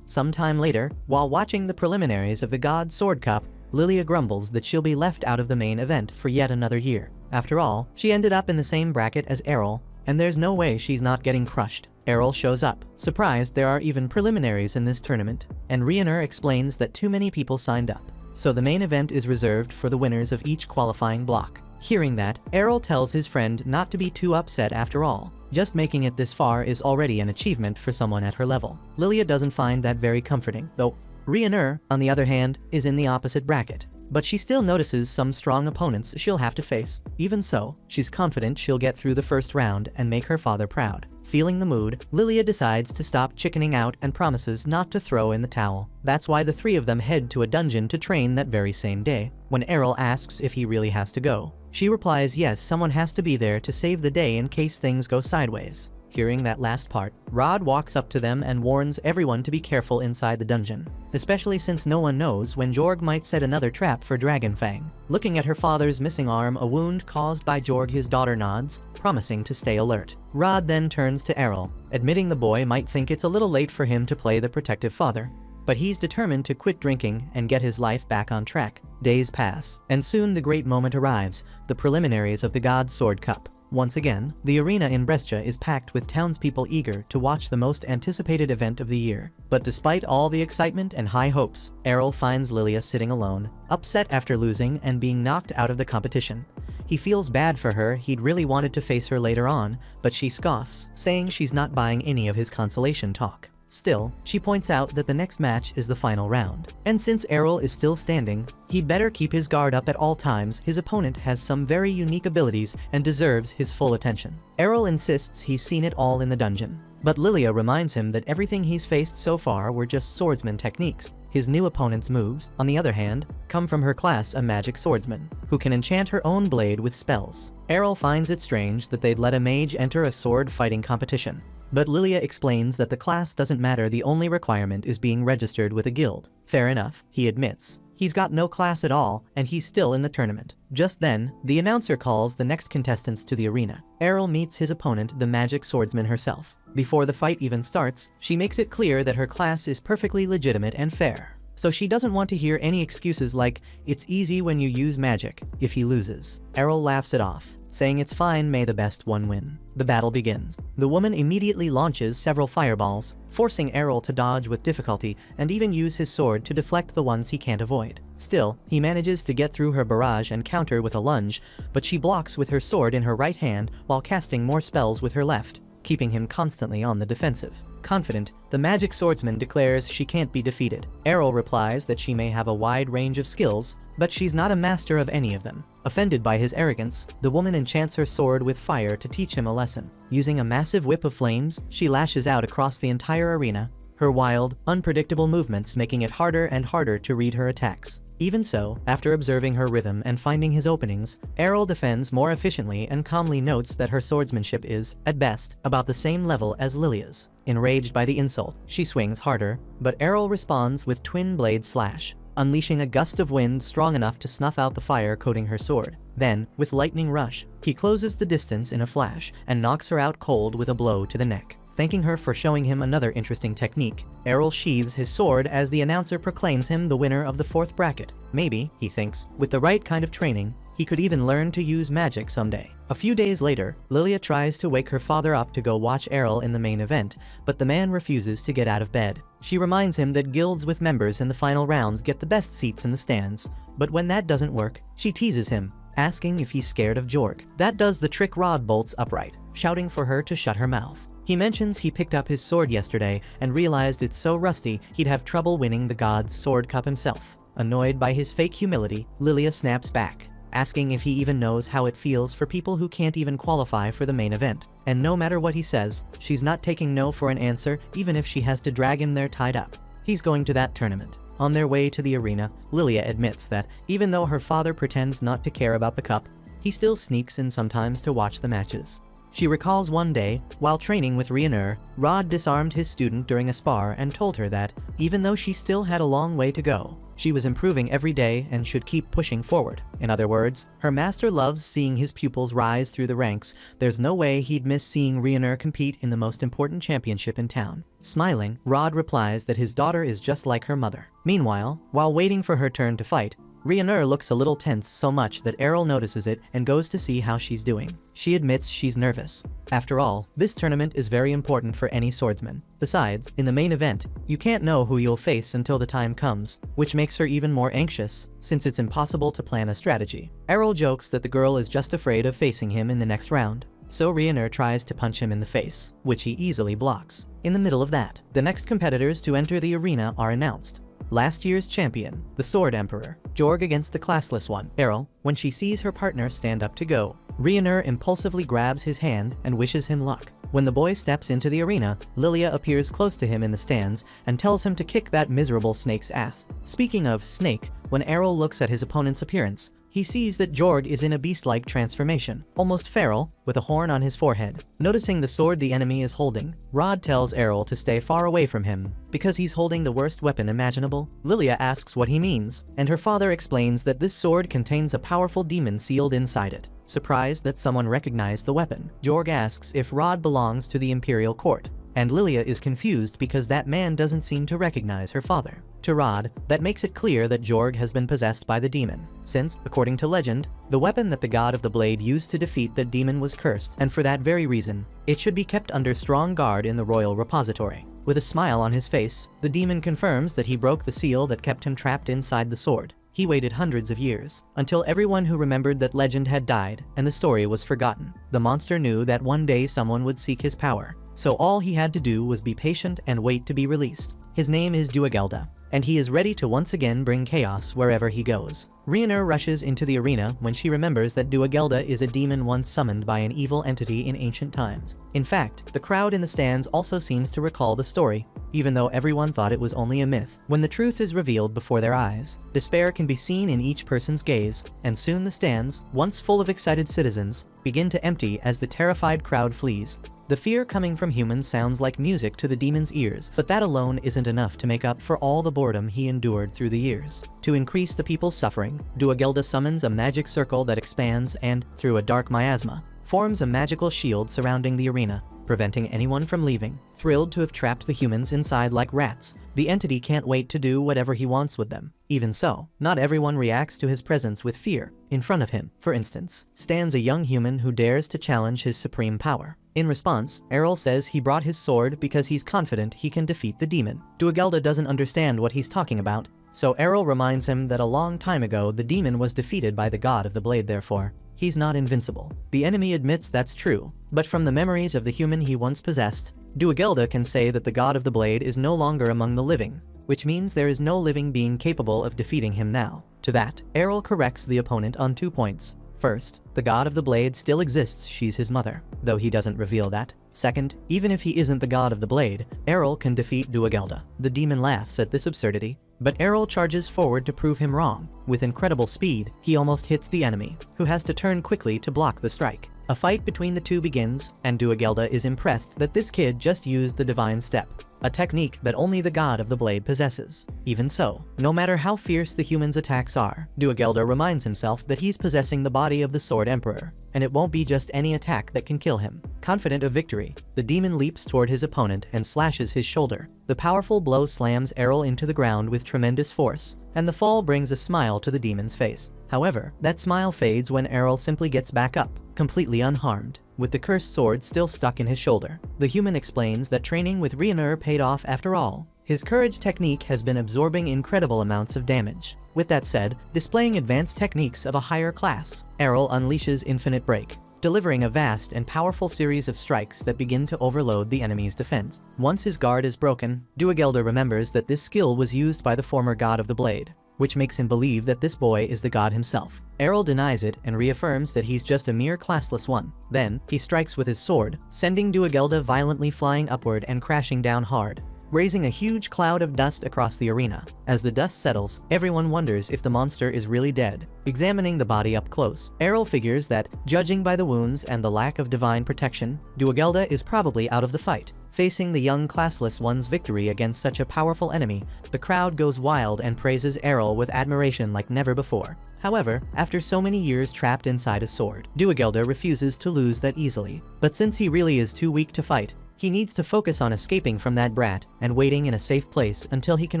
Sometime later, while watching the preliminaries of the God Sword Cup, Lilia grumbles that she'll be left out of the main event for yet another year. After all, she ended up in the same bracket as Errol, and there's no way she's not getting crushed. Errol shows up, surprised there are even preliminaries in this tournament, and Rioner explains that too many people signed up, so the main event is reserved for the winners of each qualifying block. Hearing that, Errol tells his friend not to be too upset after all. Just making it this far is already an achievement for someone at her level. Lilia doesn't find that very comforting, though Rioner, on the other hand, is in the opposite bracket. But she still notices some strong opponents she'll have to face. Even so, she's confident she'll get through the first round and make her father proud. Feeling the mood, Lilia decides to stop chickening out and promises not to throw in the towel. That's why the three of them head to a dungeon to train that very same day. When Errol asks if he really has to go, she replies yes, someone has to be there to save the day in case things go sideways. Hearing that last part, Rod walks up to them and warns everyone to be careful inside the dungeon, especially since no one knows when Jorg might set another trap for Dragonfang. Looking at her father's missing arm, a wound caused by Jorg, his daughter nods, promising to stay alert. Rod then turns to Errol, admitting the boy might think it's a little late for him to play the protective father, but he's determined to quit drinking and get his life back on track. Days pass, and soon the great moment arrives, the preliminaries of the God's Sword Cup. Once again, the arena in Brescia is packed with townspeople eager to watch the most anticipated event of the year. But despite all the excitement and high hopes, Errol finds Lilia sitting alone, upset after losing and being knocked out of the competition. He feels bad for her, he'd really wanted to face her later on, but she scoffs, saying she's not buying any of his consolation talk. Still, she points out that the next match is the final round. And since Errol is still standing, he'd better keep his guard up at all times. His opponent has some very unique abilities and deserves his full attention. Errol insists he's seen it all in the dungeon, but Lilia reminds him that everything he's faced so far were just swordsman techniques. His new opponent's moves, on the other hand, come from her class, a magic swordsman, who can enchant her own blade with spells. Errol finds it strange that they'd let a mage enter a sword fighting competition, but Lilia explains that the class doesn't matter, the only requirement is being registered with a guild. Fair enough, he admits. He's got no class at all, and he's still in the tournament. Just then, the announcer calls the next contestants to the arena. Errol meets his opponent, the magic swordsman herself. Before the fight even starts, she makes it clear that her class is perfectly legitimate and fair. So she doesn't want to hear any excuses like, "It's easy when you use magic," if he loses. Errol laughs it off, saying it's fine, may the best one win. The battle begins. The woman immediately launches several fireballs, forcing Errol to dodge with difficulty and even use his sword to deflect the ones he can't avoid. Still, he manages to get through her barrage and counter with a lunge, but she blocks with her sword in her right hand while casting more spells with her left, keeping him constantly on the defensive. Confident, the magic swordsman declares she can't be defeated. Errol replies that she may have a wide range of skills, but she's not a master of any of them. Offended by his arrogance, the woman enchants her sword with fire to teach him a lesson. Using a massive whip of flames, she lashes out across the entire arena, her wild, unpredictable movements making it harder and harder to read her attacks. Even so, after observing her rhythm and finding his openings, Errol defends more efficiently and calmly notes that her swordsmanship is, at best, about the same level as Lilia's. Enraged by the insult, she swings harder, but Errol responds with twin blade slash, unleashing a gust of wind strong enough to snuff out the fire coating her sword. Then, with lightning rush, he closes the distance in a flash and knocks her out cold with a blow to the neck. Thanking her for showing him another interesting technique, Errol sheathes his sword as the announcer proclaims him the winner of the 4th bracket. Maybe, he thinks, with the right kind of training, he could even learn to use magic someday. A few days later, Lilia tries to wake her father up to go watch Errol in the main event, but the man refuses to get out of bed. She reminds him that guilds with members in the final rounds get the best seats in the stands, but when that doesn't work, she teases him, asking if he's scared of Jorg. That does the trick. Rod bolts upright, shouting for her to shut her mouth. He mentions he picked up his sword yesterday and realized it's so rusty he'd have trouble winning the God's Sword Cup himself. Annoyed by his fake humility, Lilia snaps back, asking if he even knows how it feels for people who can't even qualify for the main event. And no matter what he says, she's not taking no for an answer, even if she has to drag him there tied up. He's going to that tournament. On their way to the arena, Lilia admits that, even though her father pretends not to care about the cup, he still sneaks in sometimes to watch the matches. She recalls one day, while training with Rionur, Rod disarmed his student during a spar and told her that, even though she still had a long way to go, she was improving every day and should keep pushing forward. In other words, her master loves seeing his pupils rise through the ranks. There's no way he'd miss seeing Rionur compete in the most important championship in town. Smiling, Rod replies that his daughter is just like her mother. Meanwhile, while waiting for her turn to fight, Rionur looks a little tense, so much that Errol notices it and goes to see how she's doing. She admits she's nervous. After all, this tournament is very important for any swordsman. Besides, in the main event, you can't know who you'll face until the time comes, which makes her even more anxious, since it's impossible to plan a strategy. Errol jokes that the girl is just afraid of facing him in the next round, so Rionur tries to punch him in the face, which he easily blocks. In the middle of that, the next competitors to enter the arena are announced. Last year's champion, the Sword Emperor, Jorg against the classless one, Errol. When she sees her partner stand up to go, Rionur impulsively grabs his hand and wishes him luck. When the boy steps into the arena, Lilia appears close to him in the stands and tells him to kick that miserable snake's ass. Speaking of snake, when Errol looks at his opponent's appearance, he sees that Jorg is in a beast-like transformation, almost feral, with a horn on his forehead. Noticing the sword the enemy is holding, Rod tells Errol to stay far away from him, because he's holding the worst weapon imaginable. Lilia asks what he means, and her father explains that this sword contains a powerful demon sealed inside it. Surprised that someone recognized the weapon, Jorg asks if Rod belongs to the Imperial Court, and Lilia is confused because that man doesn't seem to recognize her father. To Rod, that makes it clear that Jorg has been possessed by the demon, since, according to legend, the weapon that the God of the Blade used to defeat that demon was cursed, and for that very reason, it should be kept under strong guard in the royal repository. With a smile on his face, the demon confirms that he broke the seal that kept him trapped inside the sword. He waited hundreds of years, until everyone who remembered that legend had died, and the story was forgotten. The monster knew that one day someone would seek his power, so all he had to do was be patient and wait to be released. His name is Duagelda, and he is ready to once again bring chaos wherever he goes. Rhaenyra rushes into the arena when she remembers that Duagelda is a demon once summoned by an evil entity in ancient times. In fact, the crowd in the stands also seems to recall the story, even though everyone thought it was only a myth. When the truth is revealed before their eyes, despair can be seen in each person's gaze, and soon the stands, once full of excited citizens, begin to empty as the terrified crowd flees. The fear coming from humans sounds like music to the demon's ears, but that alone isn't enough to make up for all the boredom he endured through the years. To increase the people's suffering, Duagelda summons a magic circle that expands and, through a dark miasma, forms a magical shield surrounding the arena, preventing anyone from leaving. Thrilled to have trapped the humans inside like rats, the entity can't wait to do whatever he wants with them. Even so, not everyone reacts to his presence with fear. In front of him, for instance, stands a young human who dares to challenge his supreme power. In response, Errol says he brought his sword because he's confident he can defeat the demon. Duagelda doesn't understand what he's talking about, so Errol reminds him that a long time ago the demon was defeated by the God of the Blade, therefore he's not invincible. The enemy admits that's true, but from the memories of the human he once possessed, Duagelda can say that the God of the Blade is no longer among the living, which means there is no living being capable of defeating him now. To that, Errol corrects the opponent on 2 points. First, the God of the Blade still exists, she's his mother, though he doesn't reveal that. Second, even if he isn't the God of the Blade, Errol can defeat Duagelda. The demon laughs at this absurdity, but Errol charges forward to prove him wrong. With incredible speed, he almost hits the enemy, who has to turn quickly to block the strike. A fight between the two begins, and Duagelda is impressed that this kid just used the Divine Step, a technique that only the God of the Blade possesses. Even so, no matter how fierce the human's attacks are, Duagelda reminds himself that he's possessing the body of the Sword Emperor, and it won't be just any attack that can kill him. Confident of victory, the demon leaps toward his opponent and slashes his shoulder. The powerful blow slams Errol into the ground with tremendous force, and the fall brings a smile to the demon's face. However, that smile fades when Errol simply gets back up, completely unharmed, with the cursed sword still stuck in his shoulder. The human explains that training with Rhaenyra paid off after all. His courage technique has been absorbing incredible amounts of damage. With that said, displaying advanced techniques of a higher class, Errol unleashes Infinite Break, delivering a vast and powerful series of strikes that begin to overload the enemy's defense. Once his guard is broken, Duagelda remembers that this skill was used by the former God of the Blade, which makes him believe that this boy is the god himself. Errol denies it and reaffirms that he's just a mere classless one. Then, he strikes with his sword, sending Duagelda violently flying upward and crashing down hard, raising a huge cloud of dust across the arena. As the dust settles, everyone wonders if the monster is really dead. Examining the body up close, Errol figures that, judging by the wounds and the lack of divine protection, Duagelda is probably out of the fight. Facing the young classless one's victory against such a powerful enemy, the crowd goes wild and praises Errol with admiration like never before. However, after so many years trapped inside a sword, Duagelda refuses to lose that easily. But since he really is too weak to fight, he needs to focus on escaping from that brat and waiting in a safe place until he can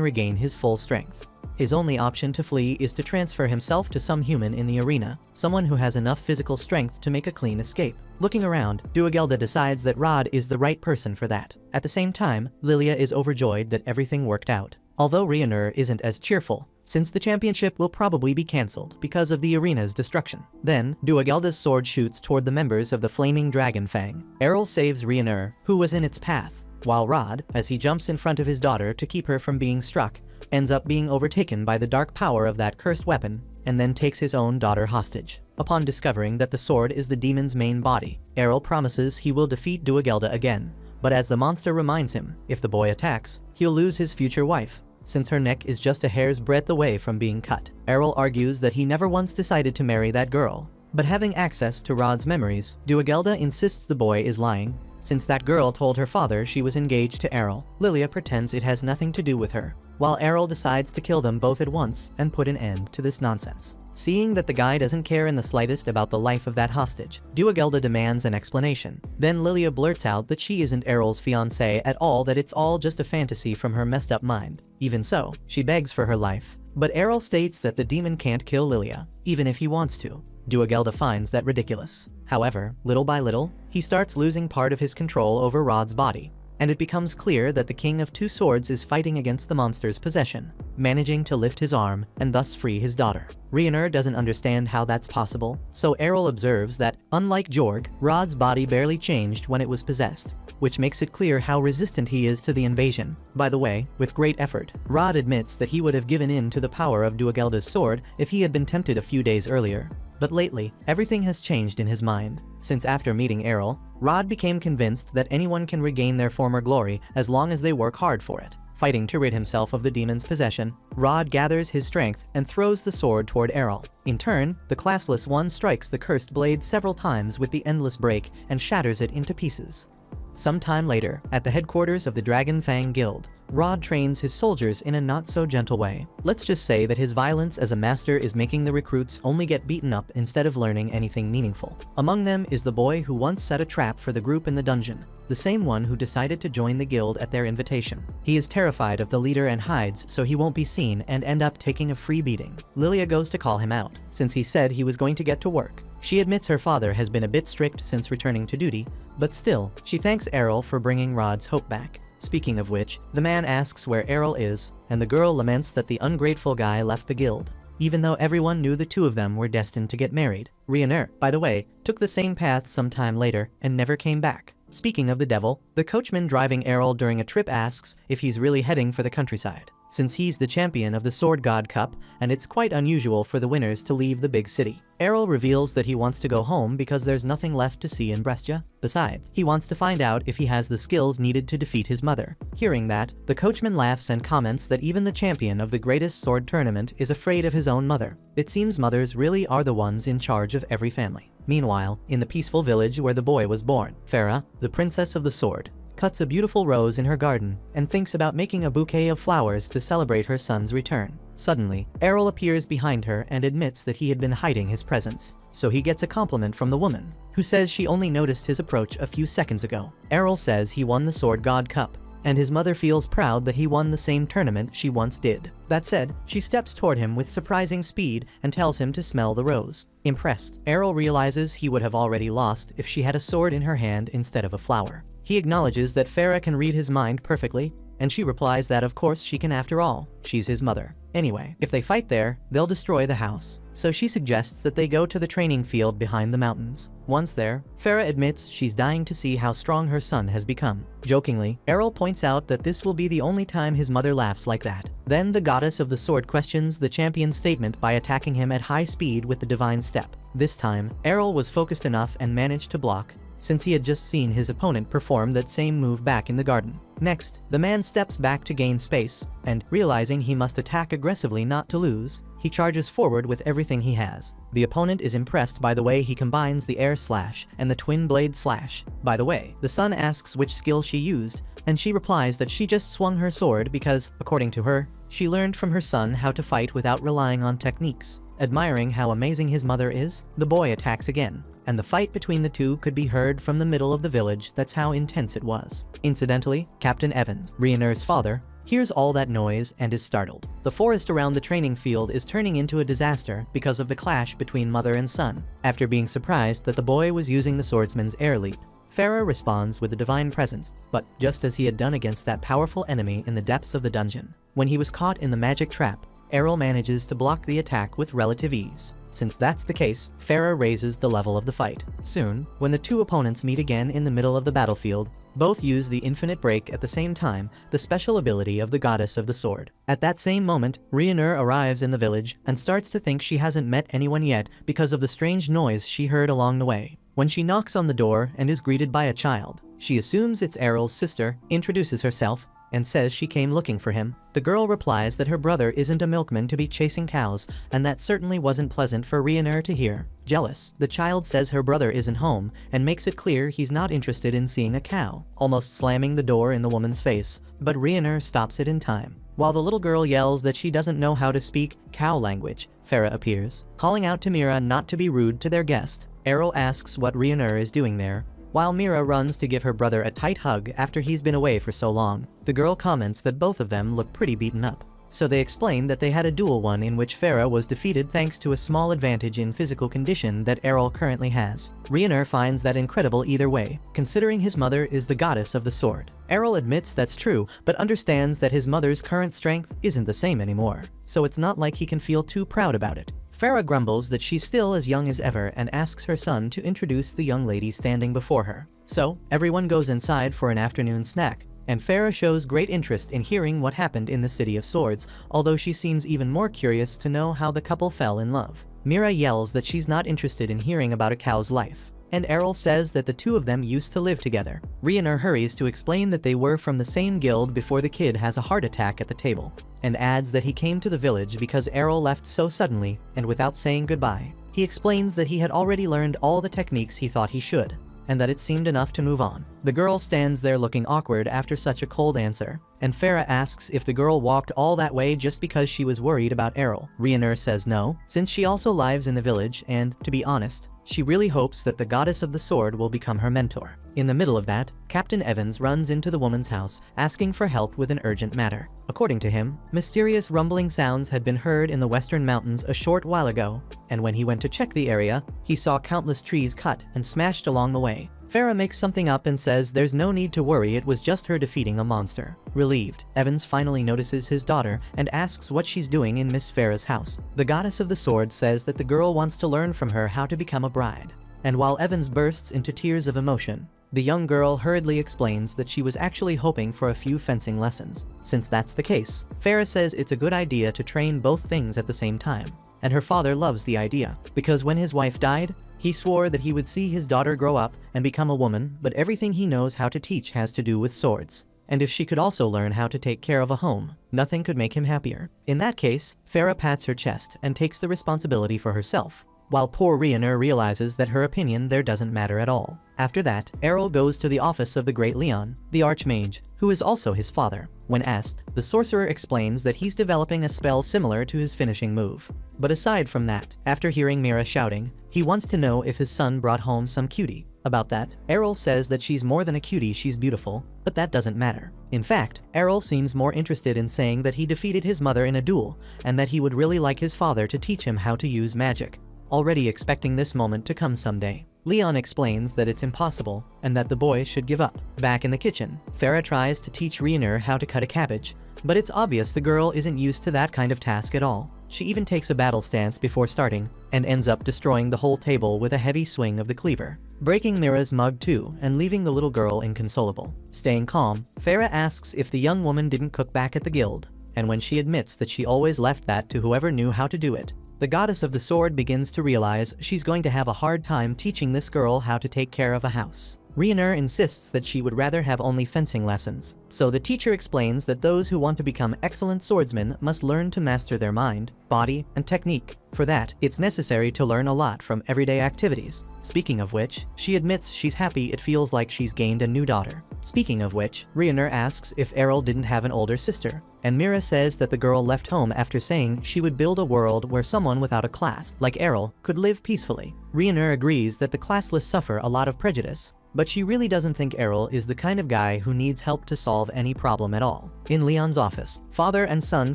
regain his full strength. His only option to flee is to transfer himself to some human in the arena, someone who has enough physical strength to make a clean escape. Looking around, Duagelda decides that Rod is the right person for that. At the same time, Lilia is overjoyed that everything worked out. Although Rhaenyra isn't as cheerful, since the championship will probably be cancelled because of the arena's destruction. Then, Duagelda's sword shoots toward the members of the Flaming Dragon Fang. Errol saves Rhaenyra, who was in its path, while Rod, as he jumps in front of his daughter to keep her from being struck, ends up being overtaken by the dark power of that cursed weapon, and then takes his own daughter hostage. Upon discovering that the sword is the demon's main body, Errol promises he will defeat Duagelda again, but as the monster reminds him, if the boy attacks, he'll lose his future wife. since her neck is just a hair's breadth away from being cut. Errol argues that he never once decided to marry that girl. But having access to Rod's memories, Duagelda insists the boy is lying, since that girl told her father she was engaged to Errol. Lilia pretends it has nothing to do with her, while Errol decides to kill them both at once and put an end to this nonsense. Seeing that the guy doesn't care in the slightest about the life of that hostage, Duagelda demands an explanation. Then Lilia blurts out that she isn't Errol's fiancée at all, that it's all just a fantasy from her messed up mind. Even so, she begs for her life. But Errol states that the demon can't kill Lilia, even if he wants to. Duagelda finds that ridiculous. However, little by little, he starts losing part of his control over Rod's body, and it becomes clear that the King of Two Swords is fighting against the monster's possession, managing to lift his arm and thus free his daughter. Rhaenyra doesn't understand how that's possible, so Errol observes that, unlike Jorg, Rod's body barely changed when it was possessed, which makes it clear how resistant he is to the invasion. By the way, with great effort, Rod admits that he would have given in to the power of Duagelda's sword if he had been tempted a few days earlier. But lately, everything has changed in his mind, since after meeting Errol, Rod became convinced that anyone can regain their former glory as long as they work hard for it. Fighting to rid himself of the demon's possession, Rod gathers his strength and throws the sword toward Errol. In turn, the classless one strikes the cursed blade several times with the endless break and shatters it into pieces. Sometime later, at the headquarters of the Dragon Fang Guild, Rod trains his soldiers in a not-so-gentle way. Let's just say that his violence as a master is making the recruits only get beaten up instead of learning anything meaningful. Among them is the boy who once set a trap for the group in the dungeon, the same one who decided to join the guild at their invitation. He is terrified of the leader and hides so he won't be seen and end up taking a free beating. Lilia goes to call him out, since he said he was going to get to work. She admits her father has been a bit strict since returning to duty, but still, she thanks Errol for bringing Rod's hope back. Speaking of which, the man asks where Errol is, and the girl laments that the ungrateful guy left the guild, even though everyone knew the two of them were destined to get married. Rhaenyra, by the way, took the same path some time later and never came back. Speaking of the devil, the coachman driving Errol during a trip asks if he's really heading for the countryside, since he's the champion of the Sword God Cup and it's quite unusual for the winners to leave the big city. Errol reveals that he wants to go home because there's nothing left to see in Brescia. Besides, he wants to find out if he has the skills needed to defeat his mother. Hearing that, the coachman laughs and comments that even the champion of the greatest sword tournament is afraid of his own mother. It seems mothers really are the ones in charge of every family. Meanwhile, in the peaceful village where the boy was born, Farah, the princess of the sword, cuts a beautiful rose in her garden and thinks about making a bouquet of flowers to celebrate her son's return. Suddenly, Errol appears behind her and admits that he had been hiding his presence, so he gets a compliment from the woman, who says she only noticed his approach a few seconds ago. Errol says he won the Sword God Cup, and his mother feels proud that he won the same tournament she once did. That said, she steps toward him with surprising speed and tells him to smell the rose. Impressed, Errol realizes he would have already lost if she had a sword in her hand instead of a flower. He acknowledges that Farah can read his mind perfectly, and she replies that of course she can after all, she's his mother. Anyway, if they fight there, they'll destroy the house. So she suggests that they go to the training field behind the mountains. Once there, Farah admits she's dying to see how strong her son has become. Jokingly, Errol points out that this will be the only time his mother laughs like that. Then the goddess of the sword questions the champion's statement by attacking him at high speed with the divine step. This time, Errol was focused enough and managed to block, since he had just seen his opponent perform that same move back in the garden. Next, the man steps back to gain space, and realizing he must attack aggressively not to lose, he charges forward with everything he has. The opponent is impressed by the way he combines the air slash and the twin blade slash. By the way, the son asks which skill she used, and she replies that she just swung her sword because, according to her, she learned from her son how to fight without relying on techniques. Admiring how amazing his mother is, the boy attacks again, and the fight between the two could be heard from the middle of the village. That's how intense it was. Incidentally, Captain Evans, Rhaenyra's father, hears all that noise and is startled. The forest around the training field is turning into a disaster because of the clash between mother and son. After being surprised that the boy was using the swordsman's air leap, Farah responds with a divine presence, but just as he had done against that powerful enemy in the depths of the dungeon. When he was caught in the magic trap, Errol manages to block the attack with relative ease. Since that's the case, Farah raises the level of the fight. Soon, when the two opponents meet again in the middle of the battlefield, both use the infinite break at the same time, the special ability of the goddess of the sword. At that same moment, Rhaenyra arrives in the village and starts to think she hasn't met anyone yet because of the strange noise she heard along the way. When she knocks on the door and is greeted by a child, she assumes it's Errol's sister, introduces herself, and says she came looking for him. The girl replies that her brother isn't a milkman to be chasing cows, and that certainly wasn't pleasant for Rhaenyra to hear. Jealous, the child says her brother isn't home and makes it clear he's not interested in seeing a cow, almost slamming the door in the woman's face, but Rhaenyra stops it in time. While the little girl yells that she doesn't know how to speak cow language, Farah appears, calling out to Mira not to be rude to their guest. Errol asks what Rhaenyra is doing there, while Mira runs to give her brother a tight hug after he's been away for so long. The girl comments that both of them look pretty beaten up. So they explain that they had a duel one in which Farah was defeated thanks to a small advantage in physical condition that Errol currently has. Rhaenyra finds that incredible either way, considering his mother is the goddess of the sword. Errol admits that's true, but understands that his mother's current strength isn't the same anymore, so it's not like he can feel too proud about it. Farah grumbles that she's still as young as ever and asks her son to introduce the young lady standing before her. So, everyone goes inside for an afternoon snack, and Farah shows great interest in hearing what happened in the City of Swords, although she seems even more curious to know how the couple fell in love. Mira yells that she's not interested in hearing about a cow's life, and Errol says that the two of them used to live together. Rhaenyra hurries to explain that they were from the same guild before the kid has a heart attack at the table, and adds that he came to the village because Errol left so suddenly and without saying goodbye. He explains that he had already learned all the techniques he thought he should, and that it seemed enough to move on. The girl stands there looking awkward after such a cold answer, and Farah asks if the girl walked all that way just because she was worried about Errol. Rhaenyra says no, since she also lives in the village and, to be honest, she really hopes that the goddess of the sword will become her mentor. In the middle of that, Captain Evans runs into the woman's house, asking for help with an urgent matter. According to him, mysterious rumbling sounds had been heard in the western mountains a short while ago, and when he went to check the area, he saw countless trees cut and smashed along the way. Farah makes something up and says there's no need to worry, it was just her defeating a monster. Relieved, Evans finally notices his daughter and asks what she's doing in Miss Farah's house. The goddess of the sword says that the girl wants to learn from her how to become a bride. And while Evans bursts into tears of emotion, the young girl hurriedly explains that she was actually hoping for a few fencing lessons. Since that's the case, Farah says it's a good idea to train both things at the same time. And her father loves the idea, because when his wife died, he swore that he would see his daughter grow up and become a woman, but everything he knows how to teach has to do with swords. And if she could also learn how to take care of a home, nothing could make him happier. In that case, Farah pats her chest and takes the responsibility for herself, while poor Rhaenyra realizes that her opinion there doesn't matter at all. After that, Errol goes to the office of the Great Leon, the Archmage, who is also his father. When asked, the sorcerer explains that he's developing a spell similar to his finishing move. But aside from that, after hearing Mira shouting, he wants to know if his son brought home some cutie. About that, Errol says that she's more than a cutie, she's beautiful, but that doesn't matter. In fact, Errol seems more interested in saying that he defeated his mother in a duel, and that he would really like his father to teach him how to use magic, already expecting this moment to come someday. Leon explains that it's impossible, and that the boy should give up. Back in the kitchen, Farah tries to teach Rhaenyra how to cut a cabbage, but it's obvious the girl isn't used to that kind of task at all. She even takes a battle stance before starting, and ends up destroying the whole table with a heavy swing of the cleaver, breaking Mira's mug too, and leaving the little girl inconsolable. Staying calm, Farah asks if the young woman didn't cook back at the guild, and when she admits that she always left that to whoever knew how to do it, the goddess of the sword begins to realize she's going to have a hard time teaching this girl how to take care of a house. Rhaenyra insists that she would rather have only fencing lessons, so the teacher explains that those who want to become excellent swordsmen must learn to master their mind, body, and technique. For that, it's necessary to learn a lot from everyday activities. Speaking of which, she admits she's happy it feels like she's gained a new daughter. Speaking of which, Rhaenyra asks if Errol didn't have an older sister, and Mira says that the girl left home after saying she would build a world where someone without a class, like Errol, could live peacefully. Rhaenyra agrees that the classless suffer a lot of prejudice, but she really doesn't think Errol is the kind of guy who needs help to solve any problem at all. In Leon's office, father and son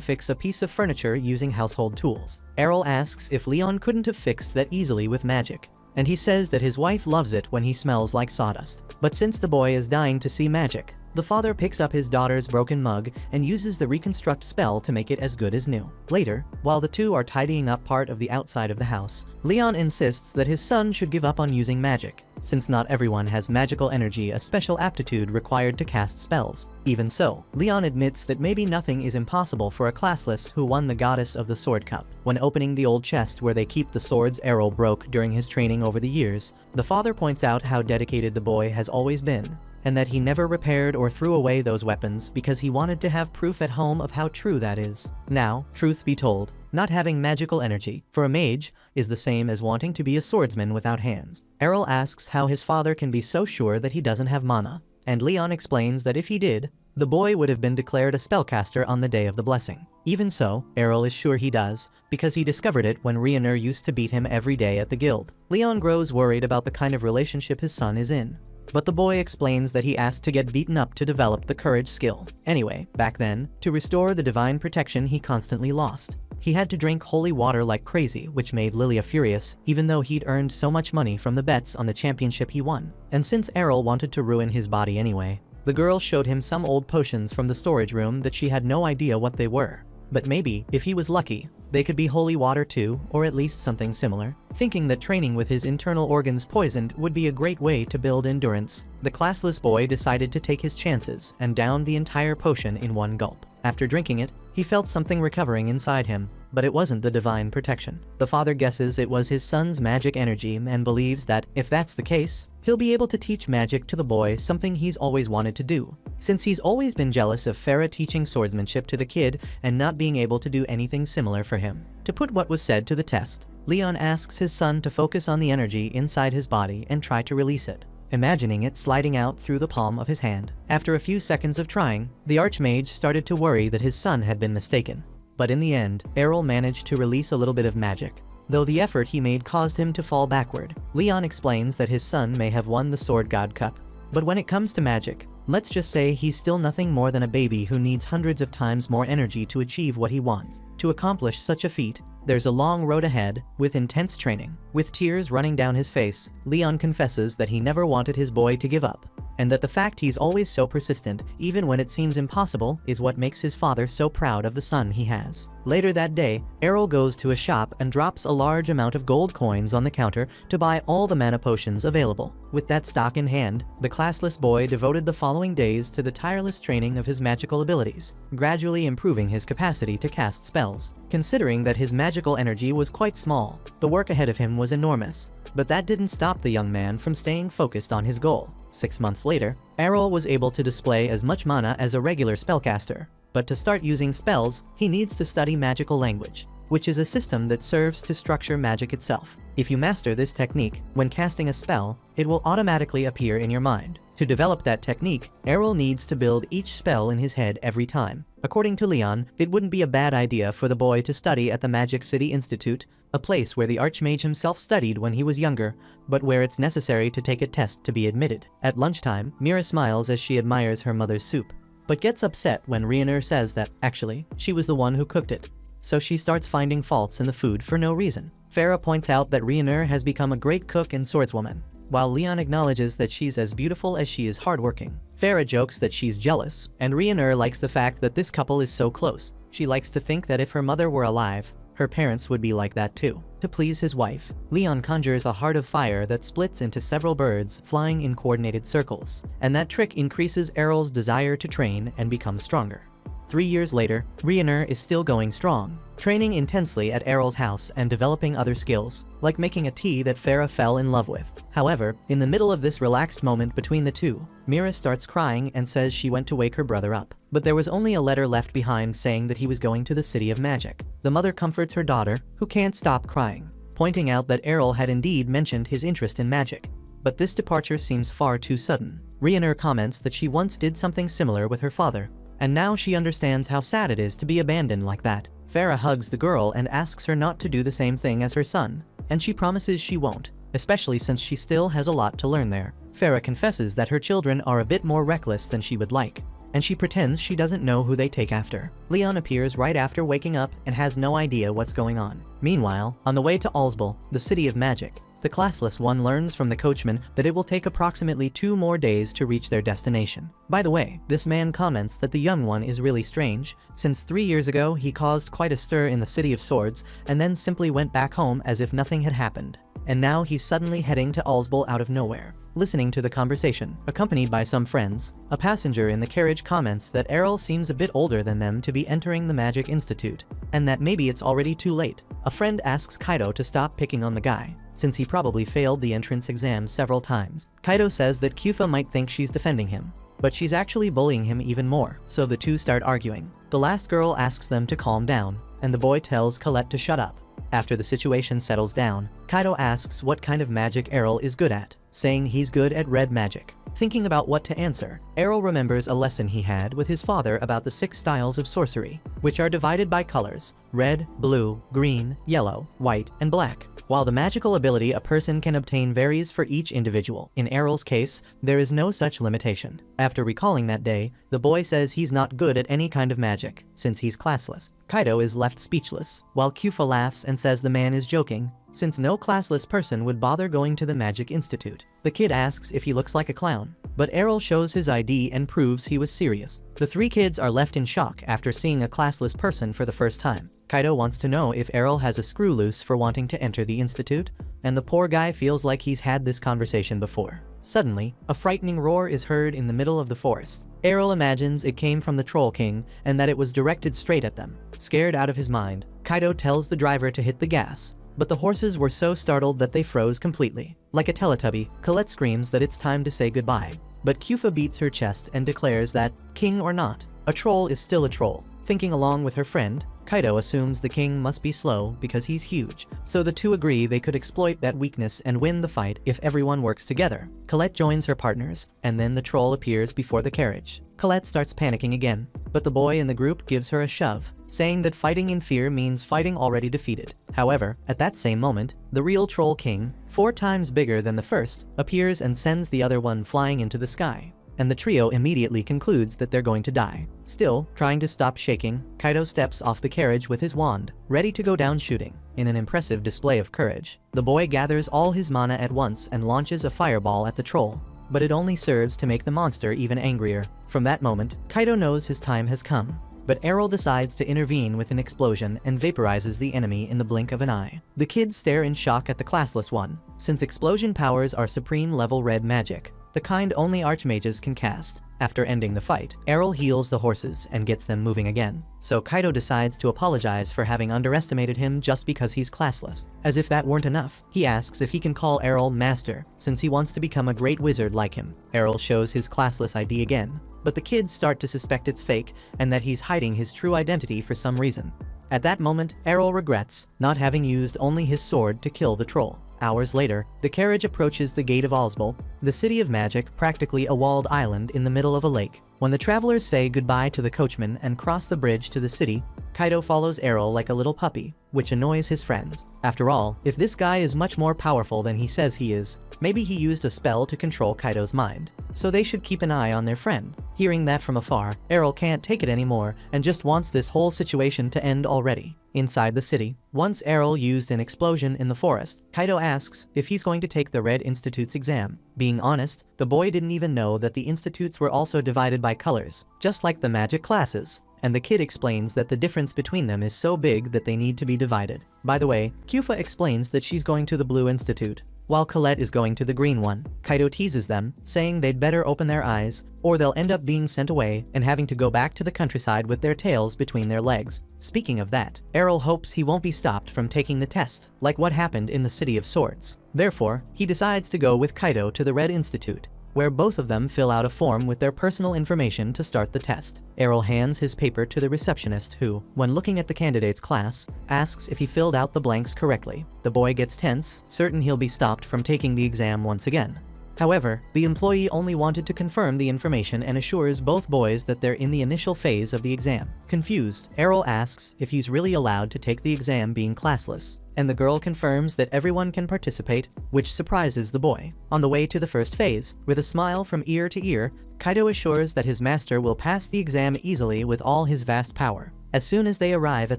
fix a piece of furniture using household tools. Errol asks if Leon couldn't have fixed that easily with magic, and he says that his wife loves it when he smells like sawdust. But since the boy is dying to see magic, the father picks up his daughter's broken mug and uses the reconstruct spell to make it as good as new. Later, while the two are tidying up part of the outside of the house, Leon insists that his son should give up on using magic, since not everyone has magical energy, a special aptitude required to cast spells. Even so, Leon admits that maybe nothing is impossible for a classless who won the goddess of the sword cup. When opening the old chest where they keep the swords, Errol broke during his training over the years. The father points out how dedicated the boy has always been, and that he never repaired or threw away those weapons because he wanted to have proof at home of how true that is. Now, truth be told, not having magical energy for a mage is the same as wanting to be a swordsman without hands. Errol asks how his father can be so sure that he doesn't have mana, and Leon explains that if he did, the boy would have been declared a spellcaster on the day of the blessing. Even so, Errol is sure he does, because he discovered it when Rioner used to beat him every day at the guild. Leon grows worried about the kind of relationship his son is in, but the boy explains that he asked to get beaten up to develop the courage skill. Anyway, back then, to restore the divine protection he constantly lost, he had to drink holy water like crazy, which made Lilia furious, even though he'd earned so much money from the bets on the championship he won. And since Errol wanted to ruin his body anyway, the girl showed him some old potions from the storage room that she had no idea what they were. But maybe, if he was lucky, they could be holy water too, or at least something similar. Thinking that training with his internal organs poisoned would be a great way to build endurance, the classless boy decided to take his chances and downed the entire potion in one gulp. After drinking it, he felt something recovering inside him, but it wasn't the divine protection. The father guesses it was his son's magic energy and believes that, if that's the case, he'll be able to teach magic to the boy, something he's always wanted to do, since he's always been jealous of Farah teaching swordsmanship to the kid and not being able to do anything similar for him. To put what was said to the test, Leon asks his son to focus on the energy inside his body and try to release it, imagining it sliding out through the palm of his hand. After a few seconds of trying, the archmage started to worry that his son had been mistaken. But in the end, Errol managed to release a little bit of magic, though the effort he made caused him to fall backward. Leon explains that his son may have won the Sword God Cup, but when it comes to magic, let's just say he's still nothing more than a baby who needs hundreds of times more energy to achieve what he wants. To accomplish such a feat, there's a long road ahead, with intense training. With tears running down his face, Leon confesses that he never wanted his boy to give up, and that the fact he's always so persistent, even when it seems impossible, is what makes his father so proud of the son he has. Later that day, Errol goes to a shop and drops a large amount of gold coins on the counter to buy all the mana potions available. With that stock in hand, the classless boy devoted the following days to the tireless training of his magical abilities, gradually improving his capacity to cast spells. Considering that his magical energy was quite small, the work ahead of him was enormous. But that didn't stop the young man from staying focused on his goal. 6 months later, Errol was able to display as much mana as a regular spellcaster. But to start using spells, he needs to study magical language, which is a system that serves to structure magic itself. If you master this technique, when casting a spell, it will automatically appear in your mind. To develop that technique, Errol needs to build each spell in his head every time. According to Leon, it wouldn't be a bad idea for the boy to study at the Magic City Institute, a place where the Archmage himself studied when he was younger, but where it's necessary to take a test to be admitted. At lunchtime, Mira smiles as she admires her mother's soup, but gets upset when Rioner says that, actually, she was the one who cooked it. So she starts finding faults in the food for no reason. Farah points out that Rioner has become a great cook and swordswoman, while Leon acknowledges that she's as beautiful as she is hardworking. Farah jokes that she's jealous, and Rioner likes the fact that this couple is so close. She likes to think that if her mother were alive, her parents would be like that too. To please his wife, Leon conjures a heart of fire that splits into several birds flying in coordinated circles, and that trick increases Errol's desire to train and become stronger. 3 years later, Rioner is still going strong, training intensely at Errol's house and developing other skills, like making a tea that Farah fell in love with. However, in the middle of this relaxed moment between the two, Mira starts crying and says she went to wake her brother up. But there was only a letter left behind saying that he was going to the City of Magic. The mother comforts her daughter, who can't stop crying, pointing out that Errol had indeed mentioned his interest in magic. But this departure seems far too sudden. Rioner comments that she once did something similar with her father, and now she understands how sad it is to be abandoned like that. Farah hugs the girl and asks her not to do the same thing as her son, and she promises she won't, especially since she still has a lot to learn there. Farah confesses that her children are a bit more reckless than she would like, and she pretends she doesn't know who they take after. Leon appears right after waking up and has no idea what's going on. Meanwhile, on the way to Alsbel, the City of Magic, the classless one learns from the coachman that it will take approximately 2 more days to reach their destination. By the way, this man comments that the young one is really strange, since 3 years ago he caused quite a stir in the City of Swords and then simply went back home as if nothing had happened. and now he's suddenly heading to Alsbol out of nowhere. Listening to the conversation, accompanied by some friends, a passenger in the carriage comments that Errol seems a bit older than them to be entering the Magic Institute, and that maybe it's already too late. A friend asks Kaido to stop picking on the guy, since he probably failed the entrance exam several times. Kaido says that Kyufa might think she's defending him, but she's actually bullying him even more, so the two start arguing. The last girl asks them to calm down, and the boy tells Colette to shut up. After the situation settles down, Kaido asks what kind of magic Errol is good at, saying he's good at red magic. Thinking about what to answer, Errol remembers a lesson he had with his father about the 6 styles of sorcery, which are divided by colors: red, blue, green, yellow, white, and black. While the magical ability a person can obtain varies for each individual, in Errol's case, there is no such limitation. After recalling that day, the boy says he's not good at any kind of magic, since he's classless. Kaido is left speechless, while Kyufa laughs and says the man is joking, since no classless person would bother going to the Magic Institute. The kid asks if he looks like a clown, but Errol shows his ID and proves he was serious. The 3 kids are left in shock after seeing a classless person for the first time. Kaido wants to know if Errol has a screw loose for wanting to enter the institute, and the poor guy feels like he's had this conversation before. Suddenly, a frightening roar is heard in the middle of the forest. Errol imagines it came from the Troll King and that it was directed straight at them. Scared out of his mind, Kaido tells the driver to hit the gas, but the horses were so startled that they froze completely. Like a Teletubby, Colette screams that it's time to say goodbye, but Kyufa beats her chest and declares that, king or not, a troll is still a troll. Thinking along with her friend, Kaido assumes the king must be slow because he's huge, so the two agree they could exploit that weakness and win the fight if everyone works together. Colette joins her partners, and then the troll appears before the carriage. Colette starts panicking again, but the boy in the group gives her a shove, saying that fighting in fear means fighting already defeated. However, at that same moment, the real Troll King, 4 times bigger than the first, appears and sends the other one flying into the sky, and the trio immediately concludes that they're going to die. Still, trying to stop shaking, Kaido steps off the carriage with his wand, ready to go down shooting. In an impressive display of courage, the boy gathers all his mana at once and launches a fireball at the troll, but it only serves to make the monster even angrier. From that moment, Kaido knows his time has come, but Errol decides to intervene with an explosion and vaporizes the enemy in the blink of an eye. The kids stare in shock at the classless one, since explosion powers are supreme level red magic, the kind only archmages can cast. After ending the fight, Errol heals the horses and gets them moving again, so Kaido decides to apologize for having underestimated him just because he's classless. As if that weren't enough, he asks if he can call Errol Master, since he wants to become a great wizard like him. Errol shows his classless ID again, but the kids start to suspect it's fake and that he's hiding his true identity for some reason. At that moment, Errol regrets not having used only his sword to kill the troll. Hours later, the carriage approaches the gate of Alsbol, the city of magic, practically a walled island in the middle of a lake. When the travelers say goodbye to the coachman and cross the bridge to the city, Kaido follows Errol like a little puppy, which annoys his friends. After all, if this guy is much more powerful than he says he is, maybe he used a spell to control Kaido's mind, so they should keep an eye on their friend. Hearing that from afar, Errol can't take it anymore and just wants this whole situation to end already. Inside the city, once Errol used an explosion in the forest, Kaido asks if he's going to take the Red Institute's exam. Being honest, the boy didn't even know that the institutes were also divided by colors, just like the magic classes, and the kid explains that the difference between them is so big that they need to be divided. By the way, Kyufa explains that she's going to the Blue Institute, while Colette is going to the green one. Kaido teases them, saying they'd better open their eyes, or they'll end up being sent away and having to go back to the countryside with their tails between their legs. Speaking of that, Errol hopes he won't be stopped from taking the test, like what happened in the City of Swords. Therefore, he decides to go with Kaido to the Red Institute, where both of them fill out a form with their personal information to start the test. Errol hands his paper to the receptionist who, when looking at the candidate's class, asks if he filled out the blanks correctly. The boy gets tense, certain he'll be stopped from taking the exam once again. However, the employee only wanted to confirm the information and assures both boys that they're in the initial phase of the exam. Confused, Errol asks if he's really allowed to take the exam being classless, and the girl confirms that everyone can participate, which surprises the boy. On the way to the first phase, with a smile from ear to ear, Kaido assures that his master will pass the exam easily with all his vast power. As soon as they arrive at